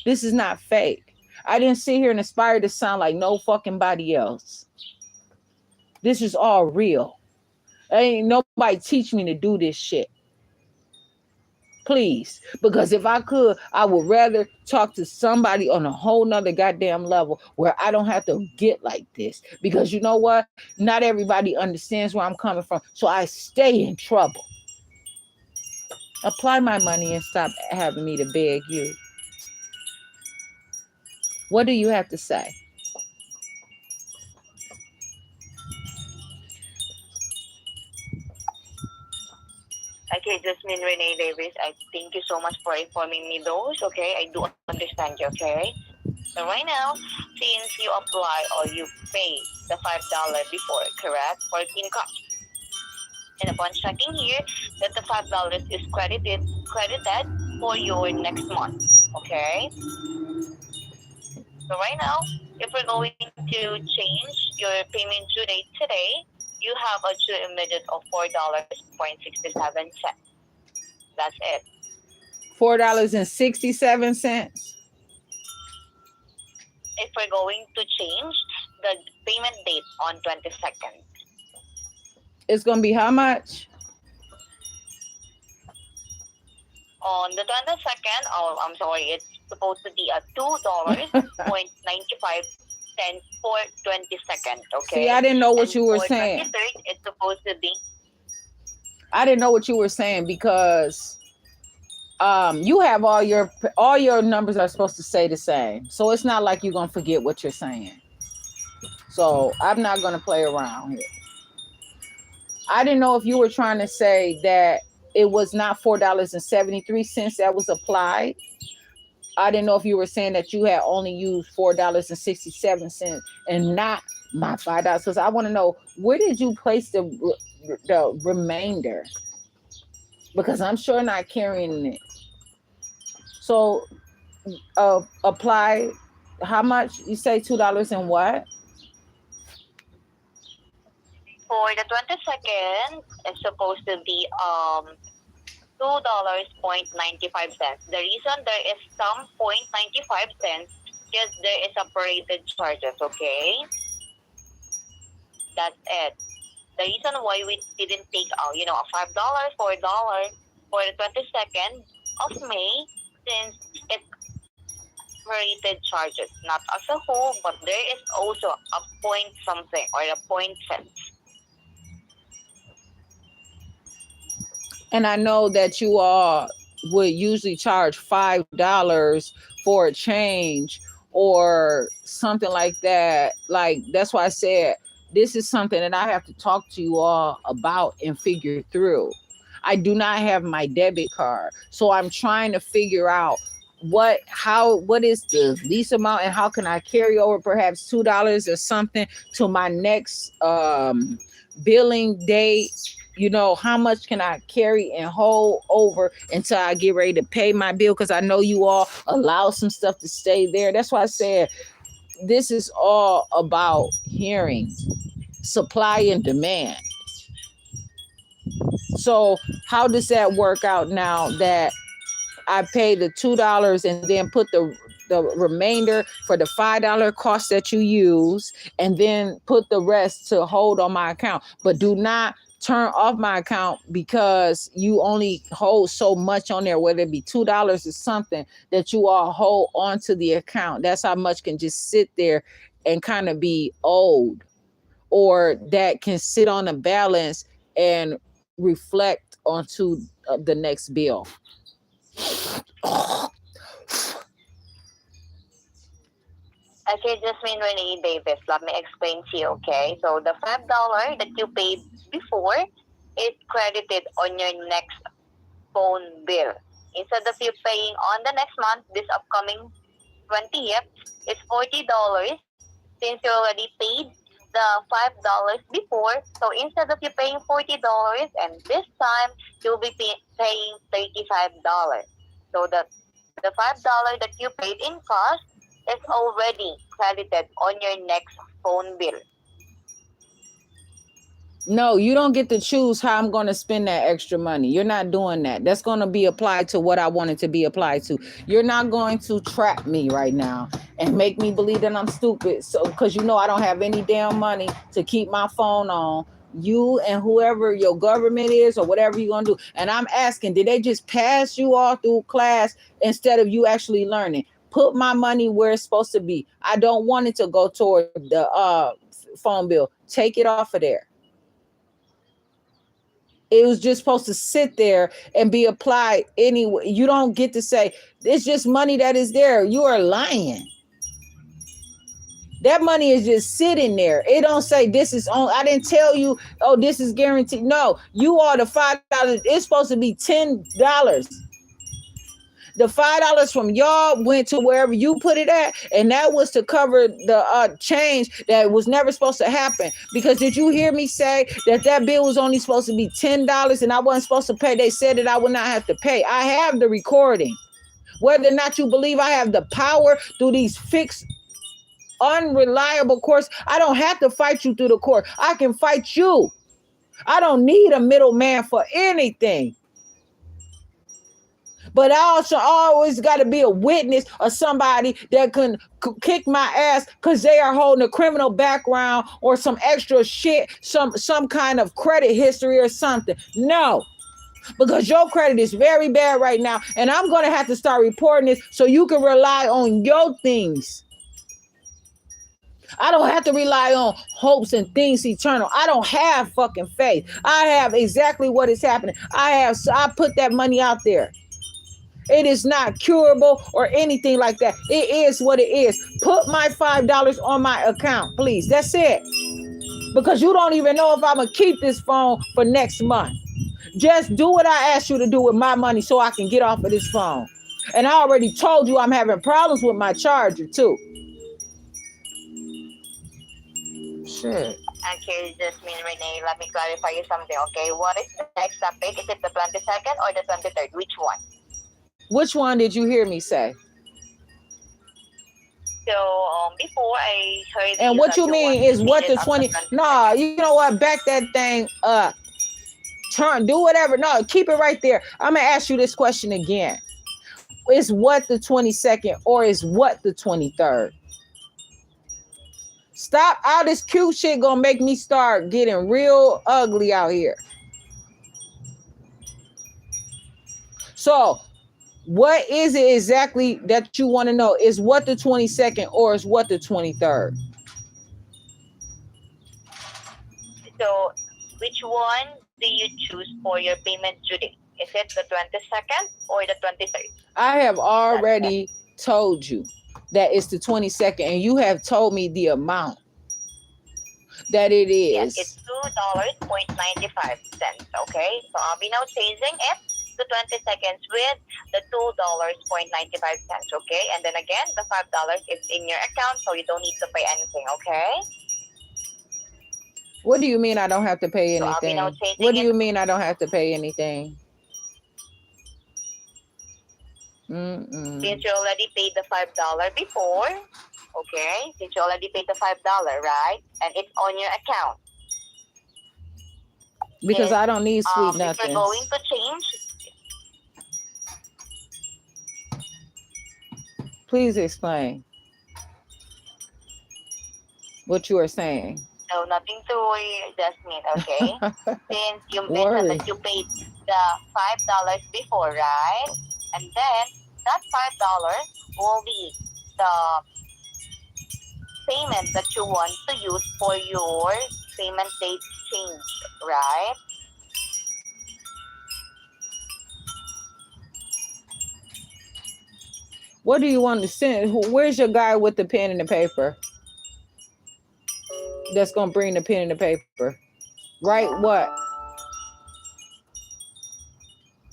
This is not fake. I didn't sit here and aspire to sound like no fucking body else. This is all real. Ain't nobody teach me to do this shit. Please. Because if I could, I would rather talk to somebody on a whole nother goddamn level where I don't have to get like this. Because you know what? Not everybody understands where I'm coming from. So I stay in trouble. Apply my money and stop having me to beg you. What do you have to say? Okay, Jasmine Renee Davis, I thank you so much for informing me those. Okay, I do understand you. Okay, so right now, since you apply or you pay the $5 before, correct, for income, and upon checking here that the $5 is credited for your next month. Okay, so right now, if we're going to change your payment due date today, you have a due immediate of $4.67. That's it. $4.67. If we're going to change the payment date on 22nd. It's going to be how much? On the 22nd, oh, I'm sorry, it's supposed to be a $2.95 for 22nd, okay? See, I didn't know what you were for saying. 23rd, it's supposed to be... I didn't know what you were saying because you have all your numbers are supposed to stay the same. So it's not like you're going to forget what you're saying. So I'm not going to play around here. I didn't know if you were trying to say that it was not $4.73 that was applied. I didn't know if you were saying that you had only used $4.67 and not my $5. Because I want to know, where did you place the remainder? Because I'm sure not carrying it. So apply how much? You say $2 and what? For the 22nd, it's supposed to be $2.95. The reason there is some 0.95 cents because there is operated charges, okay? That's it. The reason why we didn't take out, a $5, $4 for the 22nd of May, since it's operated charges, not as a whole, but there is also a point something or a point cents. And I know that you all would usually charge $5 for a change or something like that. Like, that's why I said this is something that I have to talk to you all about and figure through. I do not have my debit card. So I'm trying to figure out what is the least amount and how can I carry over perhaps $2 or something to my next billing date. How much can I carry and hold over until I get ready to pay my bill? Because I know you all allow some stuff to stay there. That's why I said this is all about hearing, supply and demand. So how does that work out now that I pay the $2 and then put the remainder for the $5 cost that you use and then put the rest to hold on my account? But do not turn off my account because you only hold so much on there, whether it be $2 or something that you all hold onto the account. That's how much can just sit there and kind of be owed, or that can sit on a balance and reflect onto the next bill. Okay, Jasmine Renee Davis, let me explain to you, okay? So the $5 that you paid before is credited on your next phone bill. Instead of you paying on the next month, this upcoming 20th, it's $40 since you already paid the $5 before. So instead of you paying $40, and this time you'll be paying $35. So the $5 that you paid in cost is already credited on your next phone bill. No, you don't get to choose how I'm going to spend that extra money. You're not doing that. That's going to be applied to what I want it to be applied to. You're not going to trap me right now and make me believe that I'm stupid. So, because you know I don't have any damn money to keep my phone on. You and whoever your government is or whatever you're going to do. And I'm asking, did they just pass you all through class instead of you actually learning? Put my money where it's supposed to be. I don't want it to go toward the phone bill. Take it off of there. It was just supposed to sit there and be applied anyway. You don't get to say, it's just money that is there. You are lying. That money is just sitting there. It don't say this is on. I didn't tell you, oh, this is guaranteed. No, you are the $5. It's supposed to be $10. The $5 from y'all went to wherever you put it at, and that was to cover the change that was never supposed to happen. Because did you hear me say that bill was only supposed to be $10 and I wasn't supposed to pay? They said that I would not have to pay. I have the recording. Whether or not you believe I have the power through these fixed, unreliable courts, I don't have to fight you through the court. I can fight you. I don't need a middleman for anything. But I also always got to be a witness or somebody that can kick my ass because they are holding a criminal background or some extra shit, some kind of credit history or something. No, because your credit is very bad right now. And I'm going to have to start reporting this so you can rely on your things. I don't have to rely on hopes and things eternal. I don't have fucking faith. I have exactly what is happening. I put that money out there. It is not curable or anything like that. It is what it is. Put my $5 on my account, please. That's it. Because you don't even know if I'm going to keep this phone for next month. Just do what I asked you to do with my money so I can get off of this phone. And I already told you I'm having problems with my charger, too. Shit. Okay, Jasmine Renee, let me clarify you something, okay? What is the next topic? Is it the 22nd or the 23rd? Which one? Which one did you hear me say? So before I heard. And what you mean is what the 20? No, you know what? Back that thing up. Do whatever. No, keep it right there. I'm gonna ask you this question again. Is what the 22nd or is what the 23rd? Stop. All this cute shit gonna make me start getting real ugly out here. So. What is it exactly that you want to know? Is what the 22nd or is what the 23rd? So, which one do you choose for your payment due date? Is it the 22nd or the 23rd? I have already told you that it's the 22nd, and you have told me the amount that it is. Yes, it's $2.95. Okay, so I'll be now changing it to 20 seconds with the $2.95. Okay, and then again, the $5 is in your account, so you don't need to pay anything. Okay. What do you mean I don't have to pay anything? So I'll be now changing what do you mean I don't have to pay anything? Since you already paid the $5 before, okay? Since you already paid the $5, right? And it's on your account. Because I don't need sweet nothings. If you're going to change. Please explain what you are saying. No, nothing to worry, Jasmine, okay? Since you mentioned that you paid the $5 before, right? And then that $5 will be the payment that you want to use for your payment date change, right? What do you want to send? Where's your guy with the pen and the paper? That's gonna bring the pen and the paper. Right? What?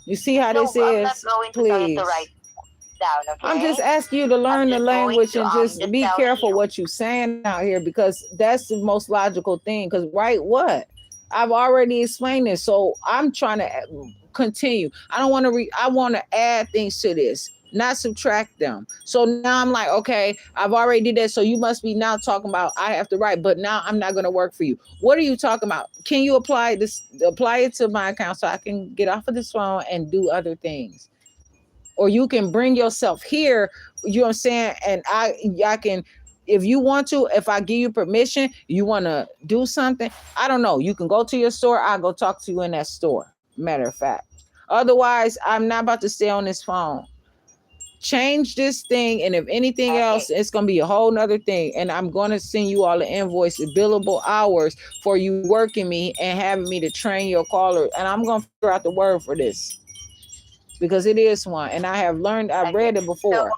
You see how No, this I'm not is? going to tell you to Please. write down, I'm okay? just asking you to I'm learn the just going language to and just just be tell careful you. what you're saying out here, because that's the most logical thing. Because right, what? I've already explained this, so I'm trying to continue. I don't want to. I want to add things to this, not subtract them. So now I'm like, okay, I've already did that. So you must be now talking about I have to write, but now I'm not going to work for you. What are you talking about? Can you apply this? Apply it to my account so I can get off of this phone and do other things, or you can bring yourself here, you know what I'm saying? And I can, if you want to, if I give you permission, you want to do something, I don't know, you can go to your store, I'll go talk to you in that store, matter of fact. Otherwise, I'm not about to stay on this phone. Change this thing, and if anything else, Okay. it's gonna be a whole nother thing. And I'm gonna send you all the invoice, billable hours for you working me and having me to train your caller. And I'm gonna figure out the word for this, because it is one, and I have learned, I've Okay. read it So, before.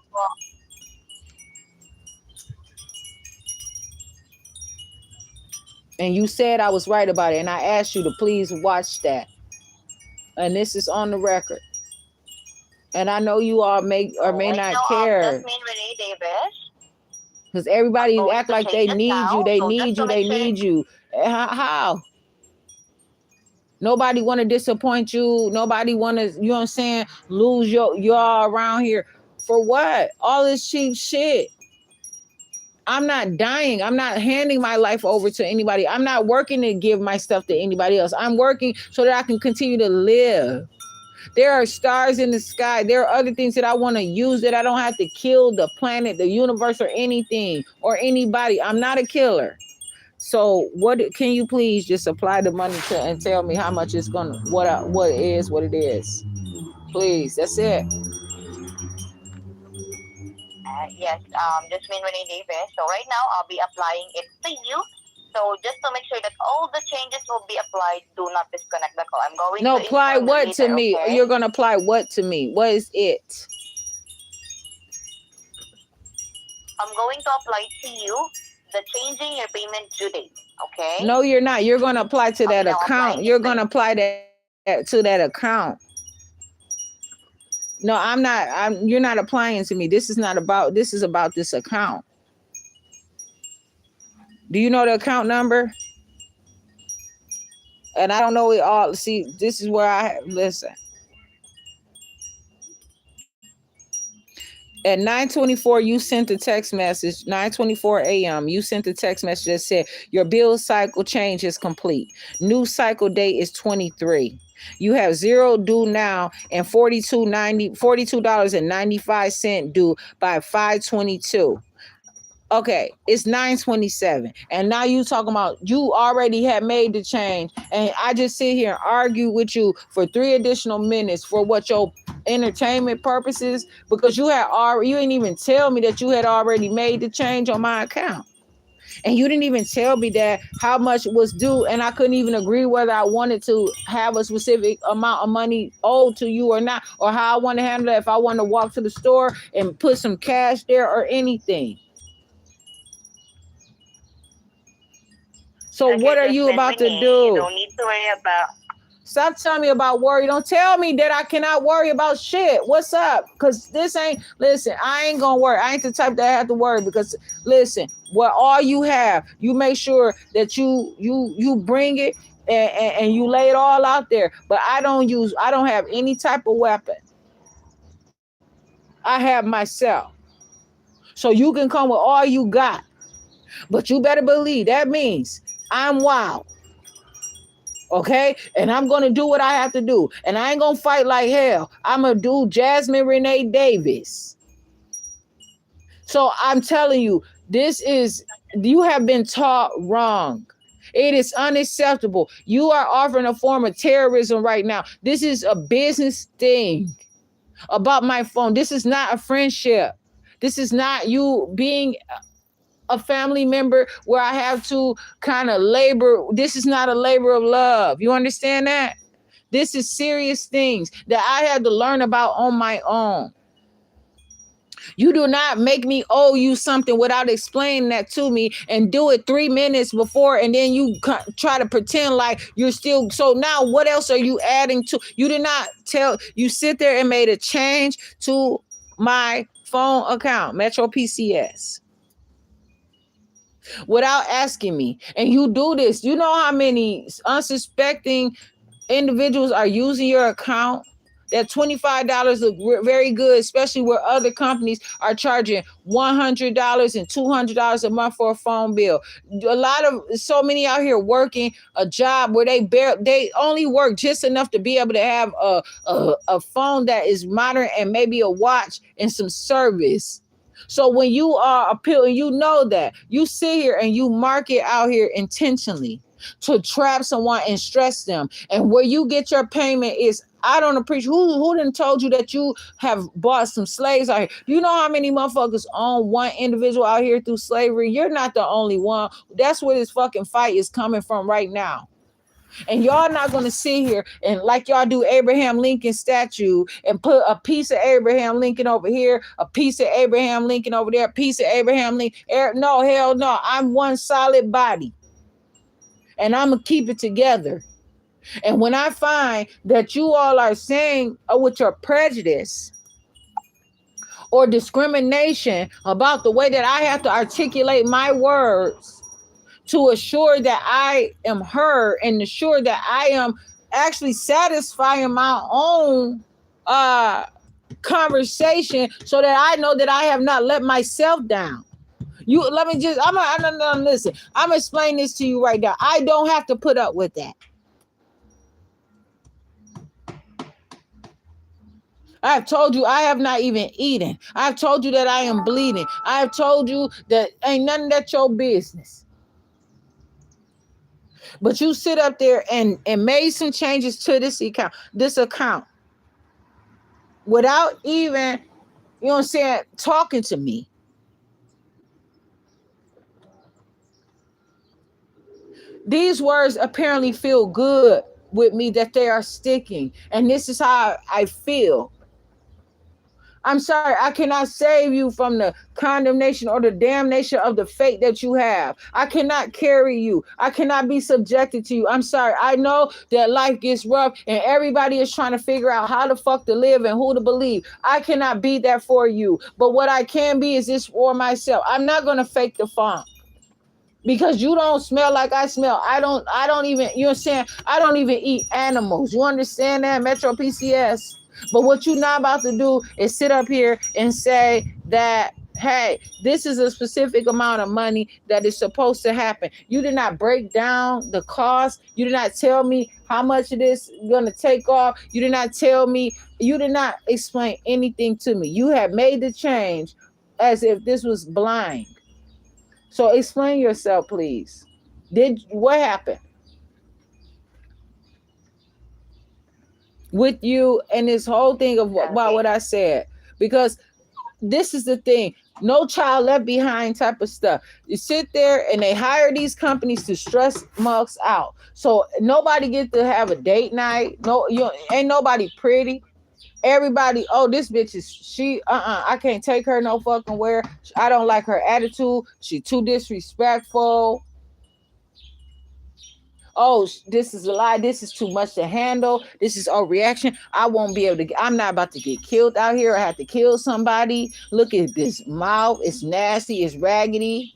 And you said I was right about it, and I asked you to please watch that. And this is on the record. And I know you all may or so may right not now, care, Jasmine Renee Davis, because I'm everybody going act to like change they it need you, now. they So just need to you, make they sure that, need you. How? Nobody want to disappoint you. Nobody want to, you know what I'm saying, lose y'all around here. For what? All this cheap shit. I'm not dying. I'm not handing my life over to anybody. I'm not working to give my stuff to anybody else. I'm working so that I can continue to live. There are stars in the sky. There are other things that I want to use, that I don't have to kill the planet, the universe, or anything or anybody. I'm not a killer. So what can you please just apply the money to and tell me how much it's gonna, what it is. Please. That's it. yes, Jasmine Renee Davis. So right now, I'll be applying it to you. So just to make sure that all the changes will be applied, do not disconnect the call. I'm going No, to apply inform you what to later, me? okay? You're gonna apply what to me? What is it? I'm going to apply to you the changing your payment due date, okay? No, you're not. You're gonna apply to I'll be that now account. applying it You're to gonna you. apply that to that account. No, I'm not. You're not applying to me. This is not about. This is about this account. Do you know the account number? And I don't know it all. See, this is where I listen. At 9:24, you sent a text message. 9:24 a.m. You sent a text message that said your bill cycle change is complete. New cycle date is 23. You have zero due now and $42.95 due by 5/22. Okay, it's 9:27. And now you talking about you already had made the change. And I just sit here and argue with you for 3 additional minutes for what your entertainment purposes, because you didn't even tell me that you had already made the change on my account. And you didn't even tell me that how much was due, and I couldn't even agree whether I wanted to have a specific amount of money owed to you or not, or how I want to handle it, if I want to walk to the store and put some cash there or anything. So Okay, what are you Jasmine about to Renee, you do? don't need to worry about. Stop telling me about worry. Don't tell me that I cannot worry about shit. What's up? Because this ain't, listen, I ain't gonna worry. I ain't the type that have to worry, because listen, what all you have, you make sure that you bring it, and you lay it all out there. But I don't have any type of weapon. I have myself. So you can come with all you got. But you better believe that means I'm wild. Okay, and I'm gonna do what I have to do, and I ain't gonna fight like hell. I'm gonna do Jasmine Renee Davis. So I'm telling you, you have been taught wrong. It is unacceptable. You are offering a form of terrorism right now. This is a business thing about my phone. This is not a friendship. This is not you being a family member where I have to kind of labor. This is not a labor of love. You understand that? This is serious things that I had to learn about on my own. You do not make me owe you something without explaining that to me, and do it 3 minutes before, and then you try to pretend like you're still. So now what else are you adding to? You did not tell. You sit there and made a change to my phone account, Metro PCS, without asking me. And you do this. You know how many unsuspecting individuals are using your account? That $25 look very good, especially where other companies are charging $100 and $200 a month for a phone bill. So many out here working a job where they only work just enough to be able to have a phone that is modern, and maybe a watch and some service. So when you are appealing, you know that you sit here and you market out here intentionally to trap someone and stress them. And where you get your payment is, I don't appreciate who done told you that you have bought some slaves out here. Do you know how many motherfuckers own one individual out here through slavery? You're not the only one. That's where this fucking fight is coming from right now. And y'all not going to sit here and like y'all do Abraham Lincoln statue and put a piece of Abraham Lincoln over here, a piece of Abraham Lincoln over there, a piece of Abraham Lincoln. No, hell no. I'm one solid body. And I'm going to keep it together. And when I find that you all are saying with your prejudice or discrimination about the way that I have to articulate my words to assure that I am heard and assure that I am actually satisfying my own conversation, so that I know that I have not let myself down. Listen, I'm explaining this to you right now. I don't have to put up with that. I have told you I have not even eaten. I have told you that I am bleeding. I have told you that ain't nothing that's your business. But you sit up there and made some changes to this account without even, you know what I'm saying, talking to me. These words apparently feel good with me, that they are sticking. And this is how I feel. I'm sorry, I cannot save you from the condemnation or the damnation of the fate that you have. I cannot carry you. I cannot be subjected to you. I'm sorry. I know that life gets rough and everybody is trying to figure out how the fuck to live and who to believe. I cannot be that for you. But what I can be is this for myself. I'm not going to fake the funk. Because you don't smell like I smell. I don't even, you know what I'm saying? I don't even eat animals. You understand that, Metro PCS? But what you're not about to do is sit up here and say that, hey, this is a specific amount of money that is supposed to happen. You did not break down the cost. You did not tell me how much it is going to take off. You did not tell me. You did not explain anything to me. You have made the change as if this was blind. So explain yourself, please. What happened with you and this whole thing about what I said? Because this is the thing. No child left behind type of stuff. You sit there and they hire these companies to stress mugs out. So nobody gets to have a date night. No, ain't nobody pretty. Everybody, oh, this bitch is I can't take her no fucking where. I don't like her attitude. She too disrespectful. Oh, this is a lie. This is too much to handle. This is overreaction. I won't be able to. I'm not about to get killed out here. I have to kill somebody. Look at this mouth. It's nasty. It's raggedy.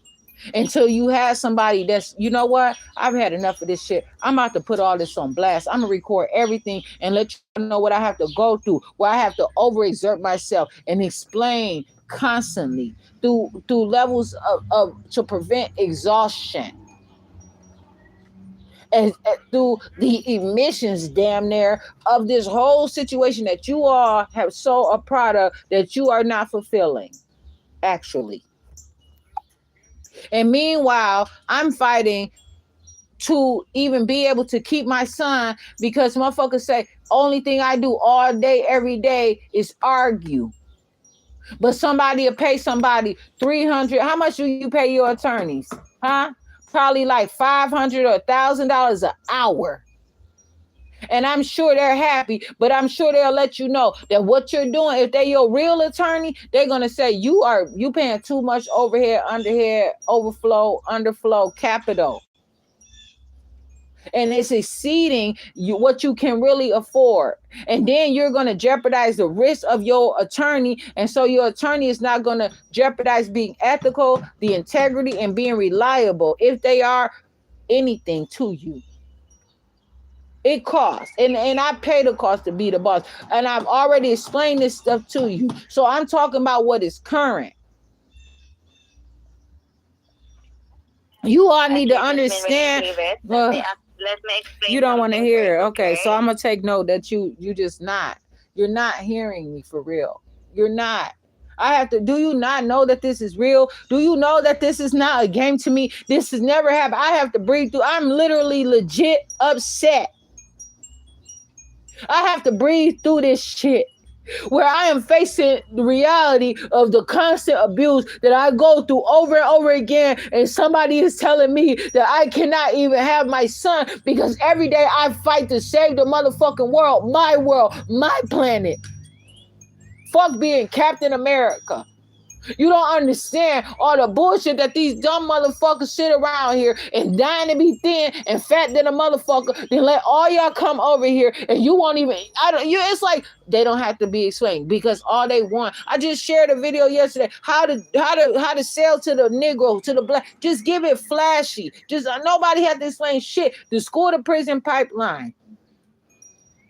Until you have somebody that's, you know what? I've had enough of this shit. I'm about to put all this on blast. I'm going to record everything and let you know what I have to go through, where I have to overexert myself and explain constantly through levels of to prevent exhaustion. And through the emissions, damn near, of this whole situation that you all have so a product that you are not fulfilling, actually. And meanwhile, I'm fighting to even be able to keep my son, because motherfuckers say only thing I do all day, every day is argue. But somebody will pay somebody $300. How much do you pay your attorneys? Huh? Probably like $500 or $1,000 an hour. And I'm sure they're happy, but I'm sure they'll let you know that what you're doing, if they're your real attorney, they're going to say you paying too much overhead, underhead, overflow, underflow, capital. And it's exceeding what you can really afford. And then you're going to jeopardize the risk of your attorney. And so your attorney is not going to jeopardize being ethical, the integrity, and being reliable if they are anything to you. It costs, and I pay the cost to be the boss. And I've already explained this stuff to you. So I'm talking about what is current. You all need to understand. Let me explain. You don't want to hear it. Okay, so I'm gonna take note that you're not hearing me for real. You're not. Do you not know that this is real? Do you know that this is not a game to me? This has never happened. I have to breathe through. I'm literally legit upset. I have to breathe through this shit where I am facing the reality of the constant abuse that I go through over and over again. And somebody is telling me that I cannot even have my son because every day I fight to save the motherfucking world, my planet. Fuck being Captain America. You don't understand all the bullshit that these dumb motherfuckers sit around here and dying to be thin and fat than a motherfucker. Then let all y'all come over here and you won't even. It's like they don't have to be explained because all they want. I just shared a video yesterday how to sell to the Negro, to the black. Just give it flashy. Just nobody had to explain shit. The school to prison pipeline.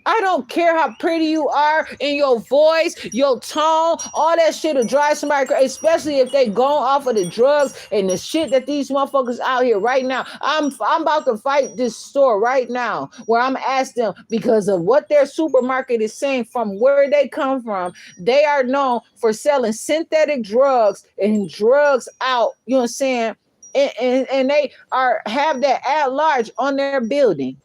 I don't care how pretty you are in your voice, your tone, all that shit will drive somebody crazy, especially if they go off of the drugs and the shit that these motherfuckers out here right now. I'm about to fight this store right now where I'm asking them because of what their supermarket is saying from where they come from. They are known for selling synthetic drugs and drugs out, you know what I'm saying? And they have that at large on their building.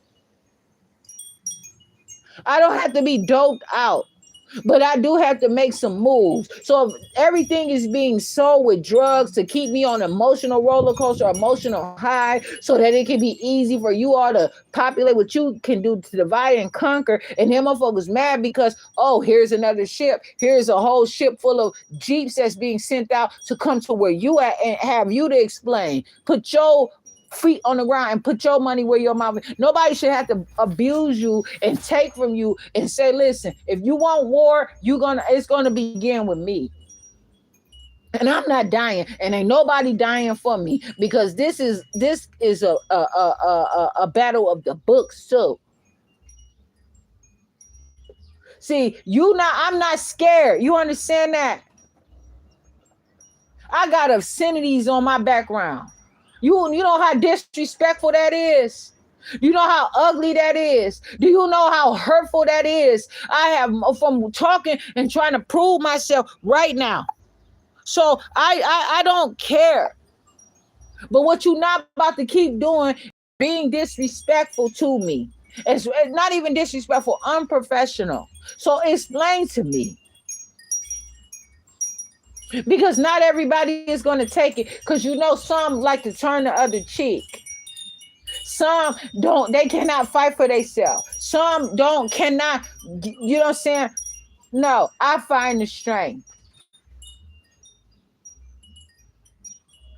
I don't have to be doped out, but I do have to make some moves. So if everything is being sold with drugs to keep me on emotional roller coaster, emotional high, so that it can be easy for you all to populate what you can do to divide and conquer. And them motherfuckers mad because, here's another ship. Here's a whole ship full of Jeeps that's being sent out to come to where you at and have you to explain. Put your feet on the ground and put your money where your mouth is. Nobody should have to abuse you and take from you and say, listen, if you want war, it's gonna begin with me. And I'm not dying, and ain't nobody dying for me because this is a battle of the books too. See, I'm not scared. You understand that? I got obscenities on my background. You know how disrespectful that is? You know how ugly that is? Do you know how hurtful that is? I have from talking and trying to prove myself right now. So I don't care. But what you're not about to keep doing, being disrespectful to me. It's not even disrespectful, unprofessional. So explain to me. Because not everybody is going to take it. Because some like to turn the other cheek. Some don't. They cannot fight for themselves. Some cannot. You know what I'm saying? No, I find the strength.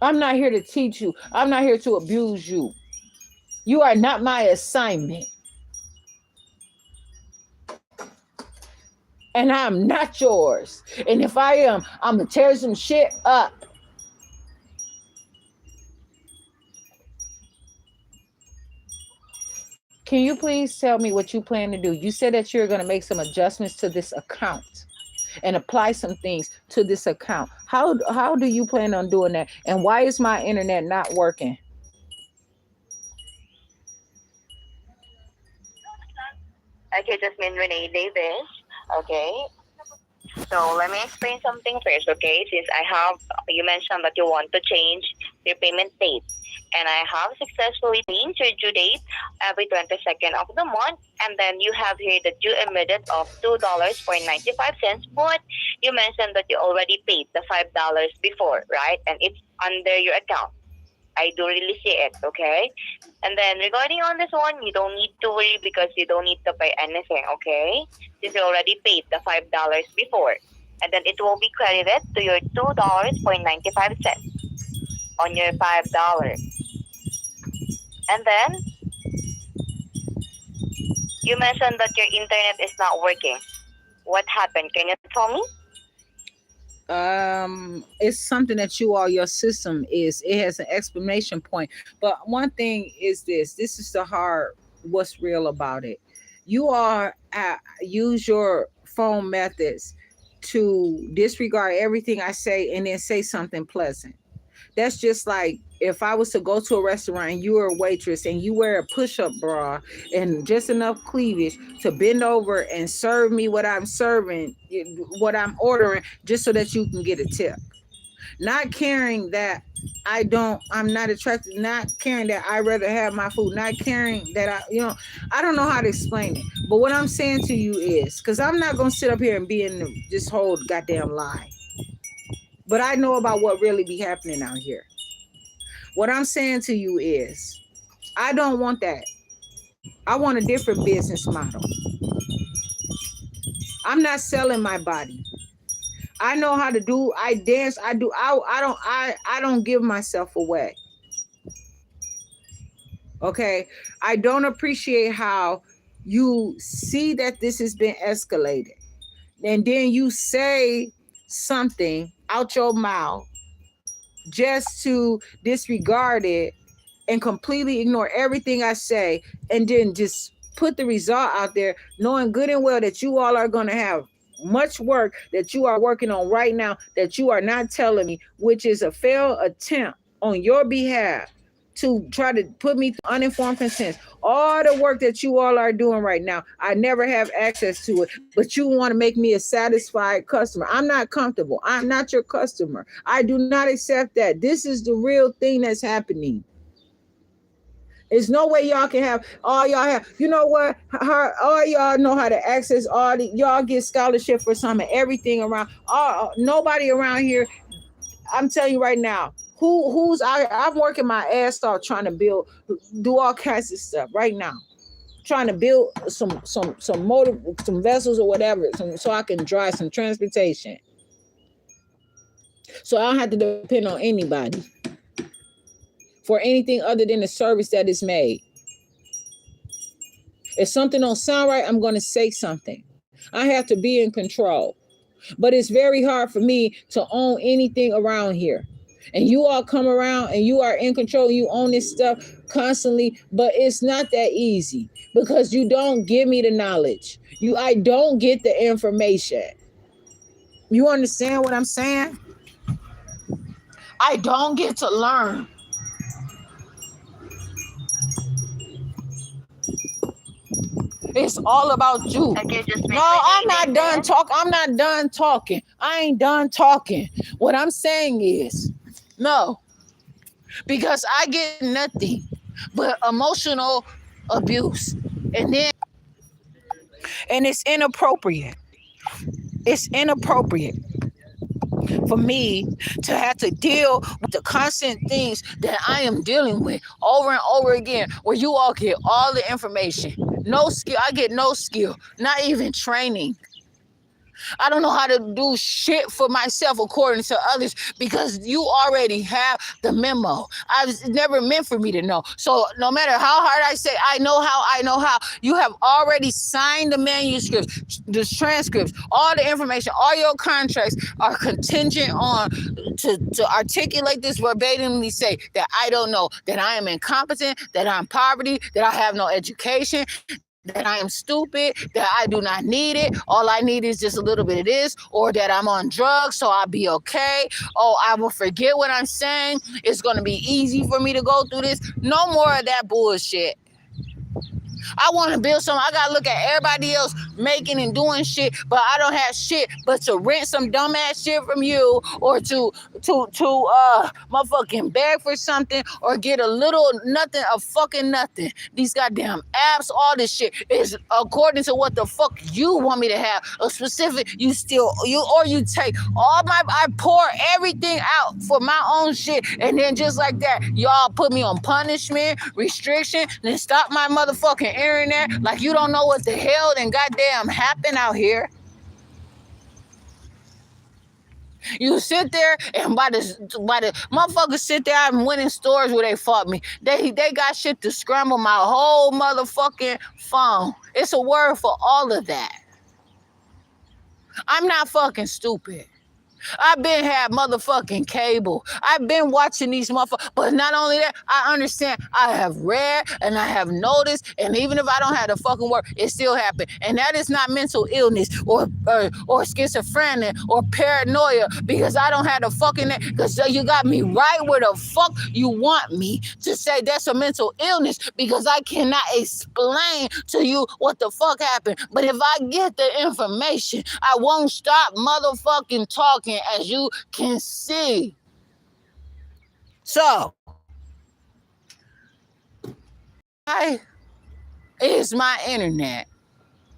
I'm not here to teach you. I'm not here to abuse you. You are not my assignment. And I'm not yours. And if I am, I'm going to tear some shit up. Can you please tell me what you plan to do? You said that you're going to make some adjustments to this account and apply some things to this account. How do you plan on doing that? And why is my internet not working? Okay, Jasmine Renee Davis. Okay. So let me explain something first, okay? Since you mentioned that you want to change your payment date. And I have successfully changed your due date every 22nd of the month. And then you have here the due immediate of $2.95. But you mentioned that you already paid the $5 before, right? And it's under your account. I do really see it, okay? And then regarding on this one, you don't need to worry because you don't need to pay anything, okay? Since you already paid the $5 before. And then it will be credited to your $2.95 on your $5. And then you mentioned that your internet is not working. What happened? Can you tell me? It's something that your system is, it has an exclamation point. But one thing is this is the hard, what's real about it. You are use your phone methods to disregard everything I say and then say something pleasant. That's just like if I was to go to a restaurant and you were a waitress and you wear a push-up bra and just enough cleavage to bend over and serve me what I'm serving, what I'm ordering, just so that you can get a tip. Not caring that I'm not attracted, not caring that I rather have my food, not caring that I don't know how to explain it. But what I'm saying to you is, because I'm not going to sit up here and be in this whole goddamn lie. But I know about what really be happening out here. What I'm saying to you is, I don't want that. I want a different business model. I'm not selling my body. I know how to do. I dance. I do. I don't give myself away. Okay. I don't appreciate how you see that this has been escalated, and then you say something out your mouth just to disregard it and completely ignore everything I say, and then just put the result out there, knowing good and well that you all are going to have much work that you are working on right now that you are not telling me, which is a failed attempt on your behalf to try to put me through uninformed consent. All the work that you all are doing right now, I never have access to it, but you want to make me a satisfied customer. I'm not comfortable. I'm not your customer. I do not accept that. This is the real thing that's happening. There's no way y'all can have all y'all have. You know what? All y'all know how to access all the y'all get scholarship for some and everything around. Nobody around here. I'm telling you right now. I'm working my ass off trying to do all kinds of stuff right now. Trying to build some motor, some vessels or whatever, so I can drive some transportation. So I don't have to depend on anybody for anything other than the service that is made. If something don't sound right, I'm going to say something. I have to be in control. But it's very hard for me to own anything around here. And you all come around and you are in control. You own this stuff constantly, but it's not that easy because you don't give me the knowledge. I don't get the information. You understand what I'm saying? I don't get to learn. It's all about you. No, I'm not done talking. I'm not done talking. I ain't done talking. What I'm saying is, no, because I get nothing but emotional abuse. And it's inappropriate. It's inappropriate for me to have to deal with the constant things that I am dealing with over and over again, where you all get all the information. No skill. I get no skill, not even training. I don't know how to do shit for myself according to others because you already have the memo. It's never meant for me to know. So no matter how hard I say, I know how, you have already signed the manuscripts, the transcripts, all the information, all your contracts are contingent on to articulate this verbatimly, say that I don't know, that I am incompetent, that I'm poverty, that I have no education, that I am stupid, that I do not need it. All I need is just a little bit of this, or that I'm on drugs, so I'll be okay. Oh, I will forget what I'm saying. It's going to be easy for me to go through this. No more of that bullshit. I want to build something. I gotta look at everybody else making and doing shit, but I don't have shit but to rent some dumbass shit from you, or to motherfucking beg for something, or get a little nothing, a fucking nothing. These goddamn apps, all this shit is according to what the fuck you want me to have. A specific, you take all my, I pour everything out for my own shit, and then just like that, y'all put me on punishment, restriction, then stop my motherfucking internet. Like you don't know what the hell then goddamn happened out here. You sit there and by the motherfuckers sit there and went in stores where they fought me. They got shit to scramble my whole motherfucking phone. It's a word for all of that. I'm not fucking stupid. I've been had motherfucking cable. I've been watching these motherfuckers. But not only that, I understand. I have read and I have noticed, and even if I don't have the fucking word, it still happened. And that is not mental illness or schizophrenia or paranoia, because I don't have the fucking, because you got me right where the fuck you want me to say that's a mental illness, because I cannot explain to you what the fuck happened. But if I get the information, I won't stop motherfucking talking, as you can see. So, why is my internet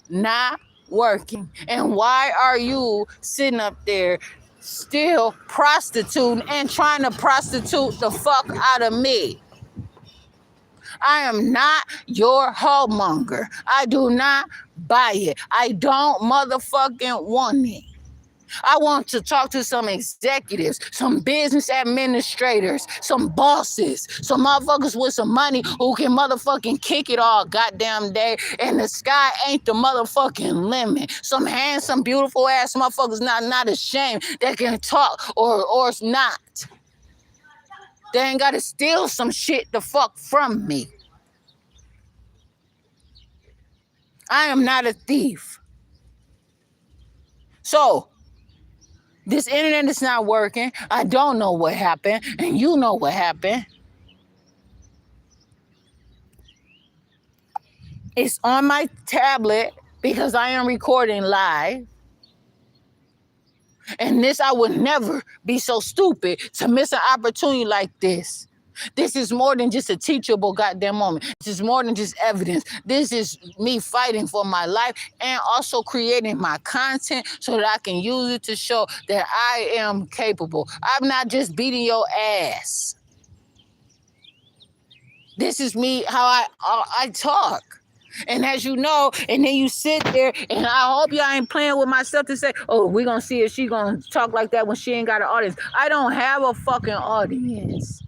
not working? And why are you sitting up there still prostituting and trying to prostitute the fuck out of me? I am not your homemonger. I do not buy it. I don't motherfucking want it. I want to talk to some executives, some business administrators, some bosses, some motherfuckers with some money who can motherfucking kick it all goddamn day, and the sky ain't the motherfucking limit. Some handsome, beautiful ass motherfuckers not ashamed that can talk or not. They ain't got to steal some shit the fuck from me. I am not a thief. So, this internet is not working. I don't know what happened, and you know what happened. It's on my tablet because I am recording live. And this, I would never be so stupid to miss an opportunity like this. This is more than just a teachable goddamn moment. This is more than just evidence. This is me fighting for my life and also creating my content so that I can use it to show that I am capable. I'm not just beating your ass. This is me, how I talk. And as you know, and then you sit there, and I hope y'all ain't playing with myself to say, oh, we're going to see if she going to talk like that when she ain't got an audience. I don't have a fucking audience.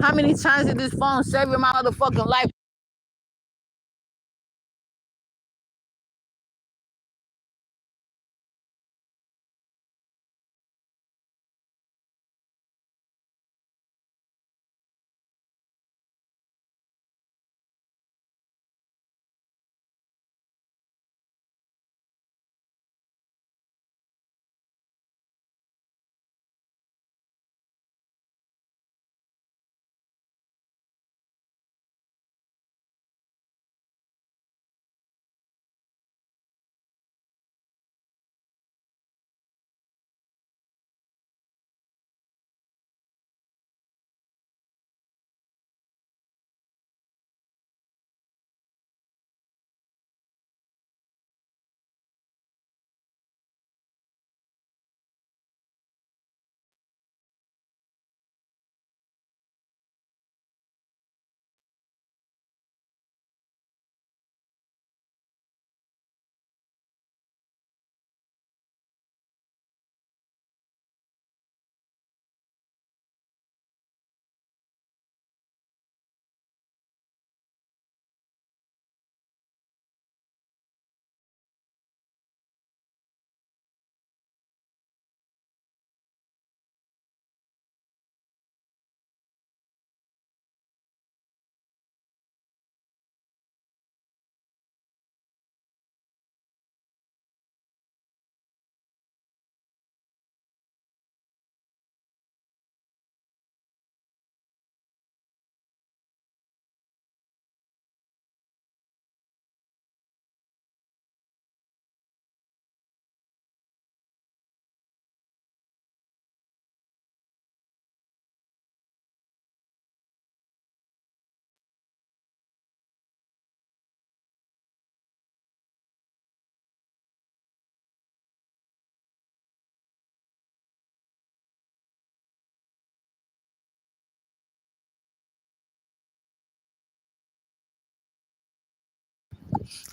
How many times did this phone save my motherfucking life?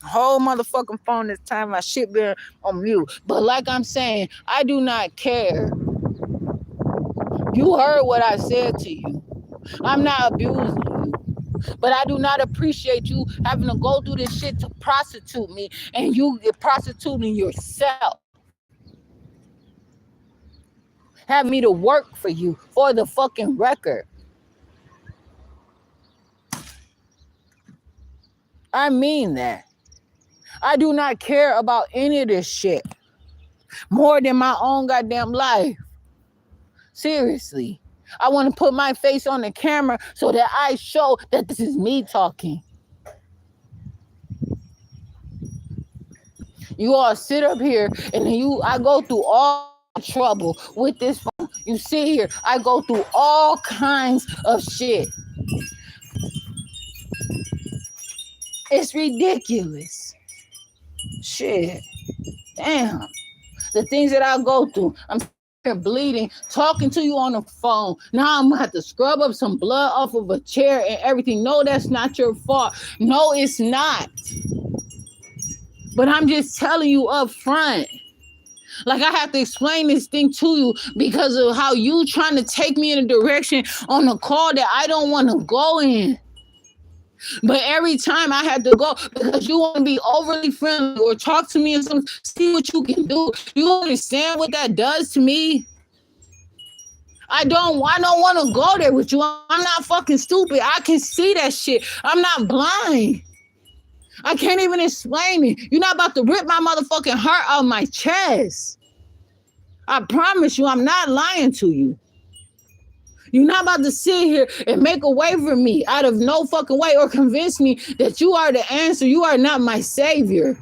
Whole motherfucking phone this time. My shit been on mute. But like I'm saying, I do not care. You heard what I said to you. I'm not abusing you. But I do not appreciate you having to go through this shit to prostitute me and you prostituting yourself. Have me to work for you for the fucking record. I mean that. I do not care about any of this shit more than my own goddamn life. Seriously. I want to put my face on the camera so that I show that this is me talking. You all sit up here and I go through all trouble with this phone. You sit here, I go through all kinds of shit. It's ridiculous. Shit. Damn. The things that I go through. I'm here bleeding, talking to you on the phone. Now I'm gonna have to scrub up some blood off of a chair and everything. No, that's not your fault. No, it's not. But I'm just telling you up front. Like I have to explain this thing to you because of how you trying to take me in a direction on a call that I don't want to go in. But every time I had to go because you want to be overly friendly or talk to me and see what you can do. You understand what that does to me? I don't want to go there with you. I'm not fucking stupid. I can see that shit. I'm not blind. I can't even explain it. You're not about to rip my motherfucking heart out of my chest. I promise you, I'm not lying to you. You're not about to sit here and make a way for me out of no fucking way or convince me that you are the answer. You are not my savior.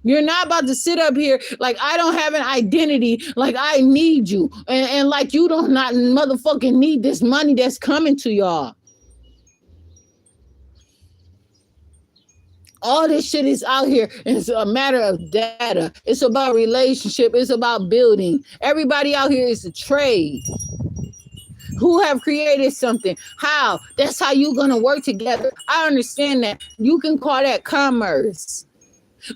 You're not about to sit up here like I don't have an identity, like I need you. And like you don't not motherfucking need this money that's coming to y'all. All this shit is out here. It's a matter of data. It's about relationship. It's about building. Everybody out here is a trade. Who have created something? How? That's how you gonna work together. I understand that. You can call that commerce.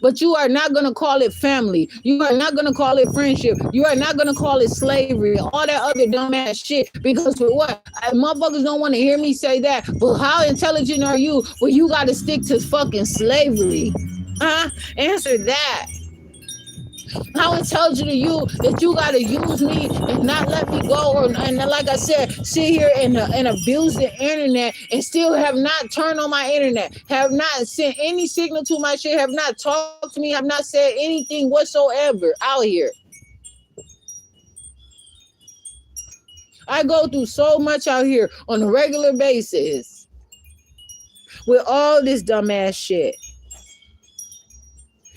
But you are not going to call it family. You are not going to call it friendship. You are not going to call it slavery. All that other dumbass shit. Because for what? Motherfuckers don't want to hear me say that. But how intelligent are you when you got to stick to fucking slavery? Huh? Answer that. How intelligent are you that you got to use me and not let me go? And like I said, sit here and abuse the internet and still have not turned on my internet, have not sent any signal to my shit, have not talked to me, have not said anything whatsoever out here. I go through so much out here on a regular basis with all this dumbass shit.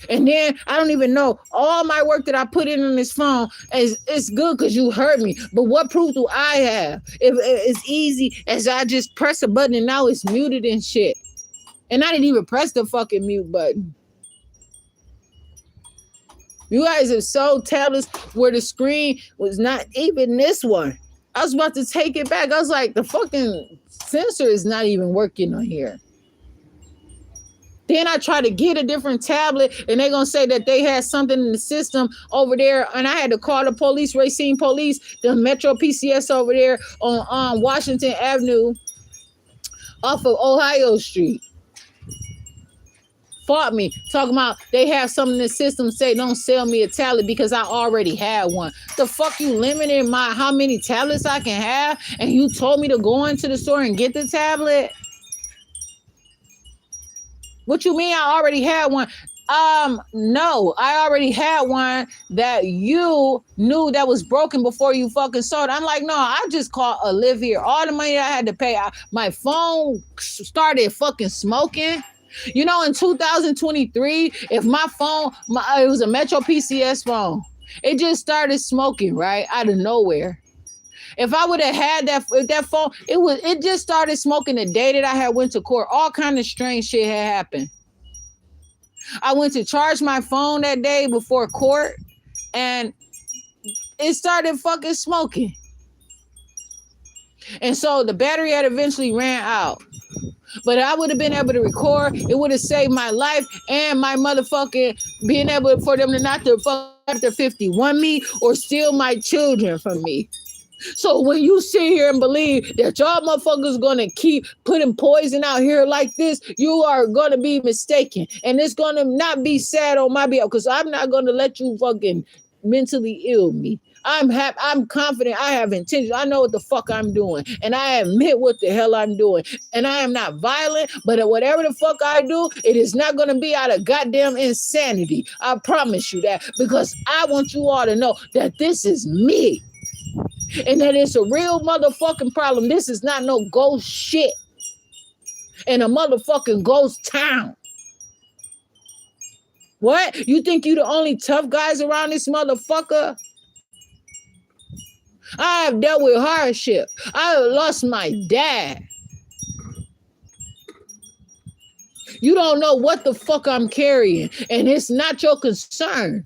And then I don't even know all my work that I put in on this phone it's good because you heard me. But what proof do I have? If it's easy as I just press a button and now it's muted and shit. And I didn't even press the fucking mute button. You guys have sold tablets where the screen was not even this one. I was about to take it back. I was like, the fucking sensor is not even working on here. Then I try to get a different tablet and they're going to say that they had something in the system over there. And I had to call the police, Racine Police, the Metro PCS over there on Washington Avenue off of Ohio Street. Fought me, talking about they have something in the system say don't sell me a tablet because I already had one. The fuck you limited how many tablets I can have and you told me to go into the store and get the tablet? What you mean I already had one? No, I already had one that you knew that was broken before you fucking sold it. I'm like, no, I just called Olivia. All the money I had to pay, my phone started fucking smoking. You know, in 2023, if my phone, it was a Metro PCS phone, it just started smoking, right? Out of nowhere. If I would have had that phone, it just started smoking the day that I had went to court. All kind of strange shit had happened. I went to charge my phone that day before court and it started fucking smoking. And so the battery had eventually ran out. But I would have been able to record. It would have saved my life and my motherfucking being able for them to not to fuck after 51 me or steal my children from me. So when you sit here and believe that y'all motherfuckers gonna keep putting poison out here like this, you are gonna be mistaken. And it's gonna not be sad on my behalf because I'm not gonna let you fucking mentally ill me. I'm happy. I'm confident. I have intention. I know what the fuck I'm doing. And I admit what the hell I'm doing. And I am not violent, but whatever the fuck I do, it is not going to be out of goddamn insanity. I promise you that because I want you all to know that this is me. And that it's a real motherfucking problem. This is not no ghost shit in a motherfucking ghost town. What? You think you the only tough guys around this motherfucker? I have dealt with hardship. I have lost my dad. You don't know what the fuck I'm carrying, and it's not your concern.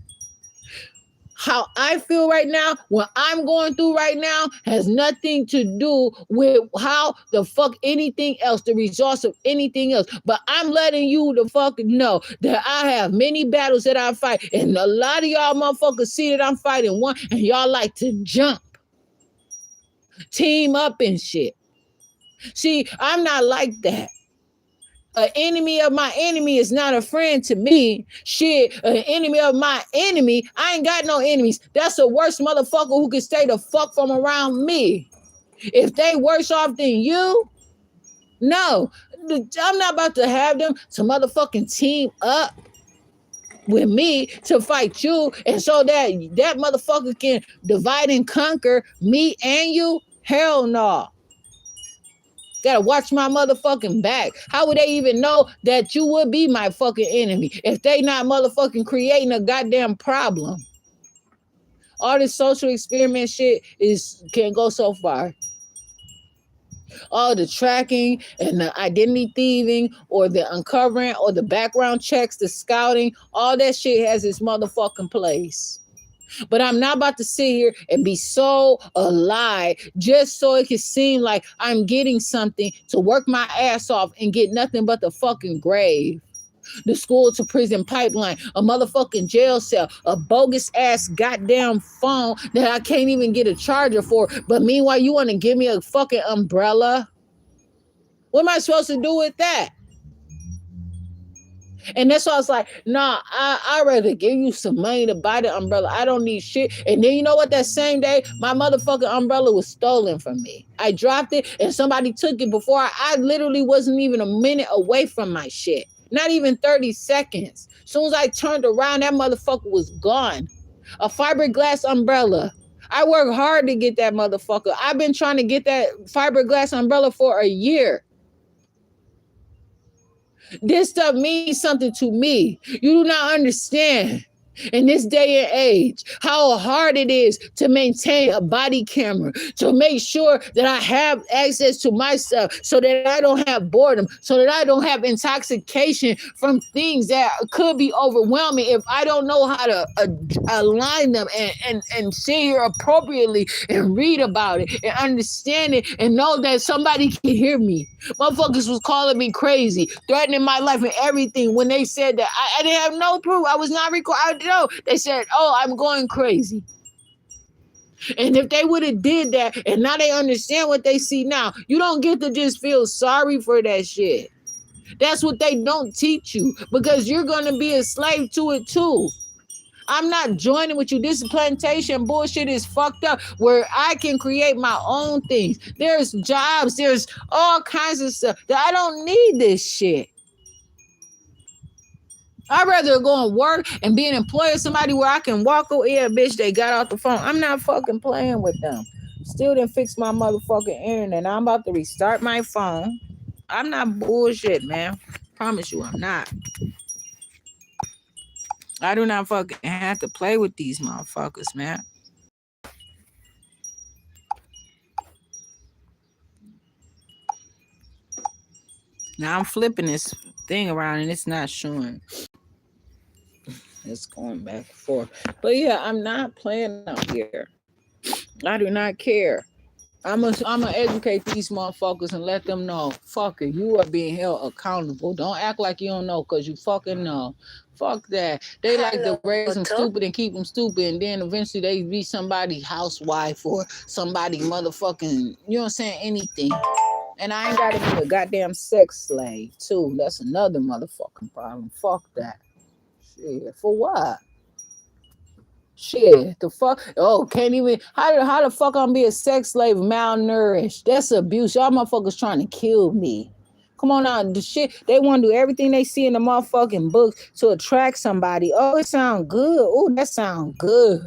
How I feel right now, what I'm going through right now, has nothing to do with how the fuck anything else, the results of anything else. But I'm letting you the fuck know that I have many battles that I fight, and a lot of y'all motherfuckers see that I'm fighting one, and y'all like to jump. Team up and shit. See, I'm not like that. An enemy of my enemy is not a friend to me. Shit, an enemy of my enemy, I ain't got no enemies. That's the worst motherfucker who can stay the fuck from around me. If they worse off than you, no. I'm not about to have them to motherfucking team up with me to fight you and so that motherfucker can divide and conquer me and you. Hell no. Gotta watch my motherfucking back. How would they even know that you would be my fucking enemy if they not motherfucking creating a goddamn problem? All this social experiment shit can go so far. All the tracking and the identity thieving or the uncovering or the background checks, the scouting, all that shit has its motherfucking place. But I'm not about to sit here and be so alive just so it can seem like I'm getting something to work my ass off and get nothing but the fucking grave. The school to prison pipeline, a motherfucking jail cell, a bogus ass goddamn phone that I can't even get a charger for. But meanwhile, you want to give me a fucking umbrella? What am I supposed to do with that? And that's why I was like, nah, I'd rather give you some money to buy the umbrella. I don't need shit. And then you know what? That same day, my motherfucking umbrella was stolen from me. I dropped it and somebody took it before I literally wasn't even a minute away from my shit. Not even 30 seconds. As soon as I turned around, that motherfucker was gone. A fiberglass umbrella. I worked hard to get that motherfucker. I've been trying to get that fiberglass umbrella for a year. This stuff means something to me. You do not understand in this day and age how hard it is to maintain a body camera, to make sure that I have access to myself so that I don't have boredom, so that I don't have intoxication from things that could be overwhelming if I don't know how to align them and sit here appropriately and read about it and understand it and know that somebody can hear me. Motherfuckers was calling me crazy, threatening my life and everything when they said that I didn't have no proof. I was not recording. No, they said, oh, I'm going crazy. And if they would have did that and now they understand what they see now, you don't get to just feel sorry for that shit. That's what they don't teach you because you're going to be a slave to it too. I'm not joining with you. This plantation bullshit is fucked up where I can create my own things. There's jobs. There's all kinds of stuff that I don't need this shit. I'd rather go and work and be an employee of somebody where I can walk over. Yeah, bitch, they got off the phone. I'm not fucking playing with them. Still didn't fix my motherfucking internet. I'm about to restart my phone. I'm not bullshit, man. Promise you I'm not. I do not fucking have to play with these motherfuckers, man. Now I'm flipping this thing around and it's not showing. It's going back and forth. But yeah, I'm not playing out here. I do not care. I'm gonna educate these motherfuckers and let them know, fuck it, you are being held accountable. Don't act like you don't know, cause you fucking know. Fuck that. They like to raise them stupid and keep them stupid, and then eventually they be somebody's housewife or somebody motherfucking, you know what I'm saying, anything. And I ain't gotta be a goddamn sex slave too. That's another motherfucking problem. Fuck that. Shit. For what? Shit, the fuck? Oh, can't even. How the fuck I'm be a sex slave, malnourished? That's abuse. Y'all motherfuckers trying to kill me. Come on now, the shit. They want to do everything they see in the motherfucking books to attract somebody. Oh, it sound good. Oh, that sound good.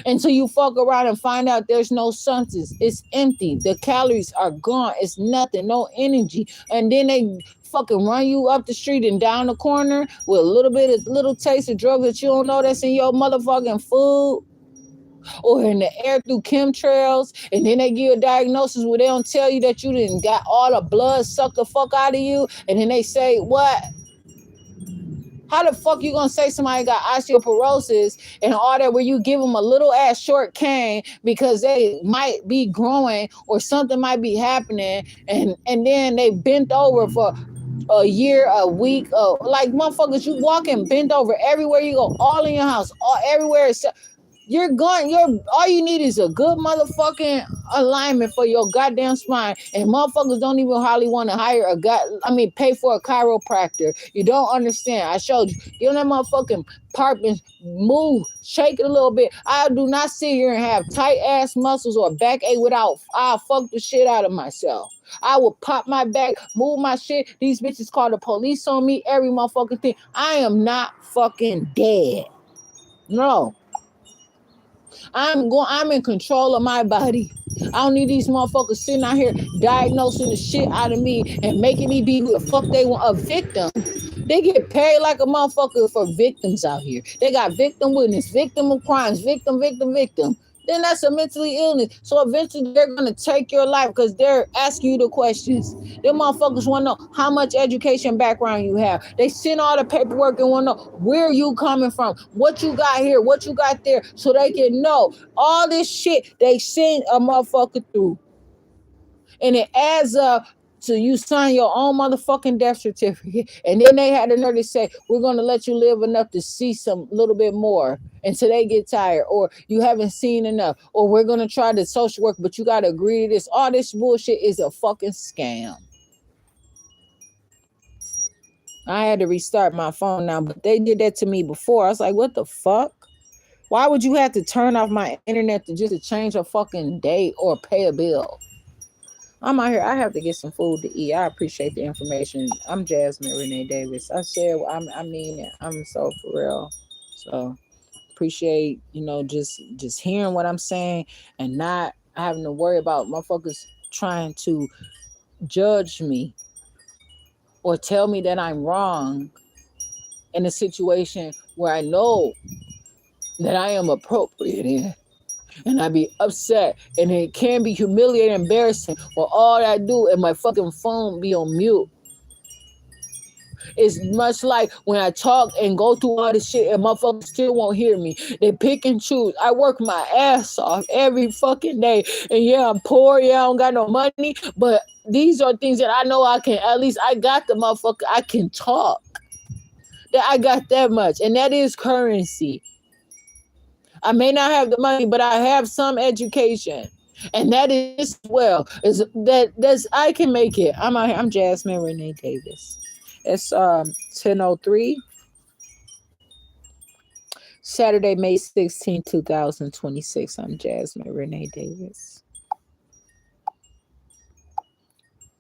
Until you fuck around and find out there's no substance. It's empty. The calories are gone. It's nothing. No energy. And then they fucking run you up the street and down the corner with a little taste of drugs that you don't know that's in your motherfucking food or in the air through chemtrails, and then they give you a diagnosis where they don't tell you that you didn't got all the blood sucked the fuck out of you, and then they say, what? How the fuck you gonna say somebody got osteoporosis and all that where you give them a little ass short cane because they might be growing or something might be happening, and then they bent over for a year, a week, like motherfuckers, you walking bent over everywhere you go, all in your house, all everywhere. You're going, all you need is a good motherfucking alignment for your goddamn spine. And motherfuckers don't even hardly want to hire pay for a chiropractor. You don't understand. I showed you. You know that motherfucking part and move, shake it a little bit. I do not sit here and have tight ass muscles or backache without, I'll fuck the shit out of myself. I will pop my back, move my shit. These bitches call the police on me, every motherfucking thing. I am not fucking dead. No. I'm in control of my body. I don't need these motherfuckers sitting out here diagnosing the shit out of me and making me be who the fuck they want, a victim. They get paid like a motherfucker for victims out here. They got victim witness, victim of crimes, victim. Then that's a mentally illness. So eventually they're going to take your life because they're asking you the questions. Them motherfuckers want to know how much education background you have. They send all the paperwork and want to know where you coming from, what you got here, what you got there, so they can know all this shit they send a motherfucker through. And it adds up to you sign your own motherfucking death certificate. And then they had the nerve to say, we're going to let you live enough to see some little bit more until they get tired, or you haven't seen enough, or we're going to try the social work, but you got to agree to this. All this bullshit is a fucking scam. I had to restart my phone now, but they did that to me before. I was like, what the fuck? Why would you have to turn off my internet to change a fucking date or pay a bill? I'm out here. I have to get some food to eat. I appreciate the information. I'm Jasmine Renee Davis. I share. I mean it. I'm so for real. So appreciate just hearing what I'm saying and not having to worry about motherfuckers trying to judge me or tell me that I'm wrong in a situation where I know that I am appropriate in. And I be upset, and it can be humiliating, embarrassing. Well, all I do and my fucking phone be on mute. It's much like when I talk and go through all this shit and motherfuckers still won't hear me. They pick and choose. I work my ass off every fucking day. And yeah, I'm poor. Yeah, I don't got no money. But these are things that I know I can, at least I got the motherfucker. I can talk. That I got that much. And that is currency. I may not have the money, but I have some education. And that is well. That's I can make it. I'm Jasmine Renee Davis. It's 10:03. Saturday, May 16, 2026. I'm Jasmine Renee Davis.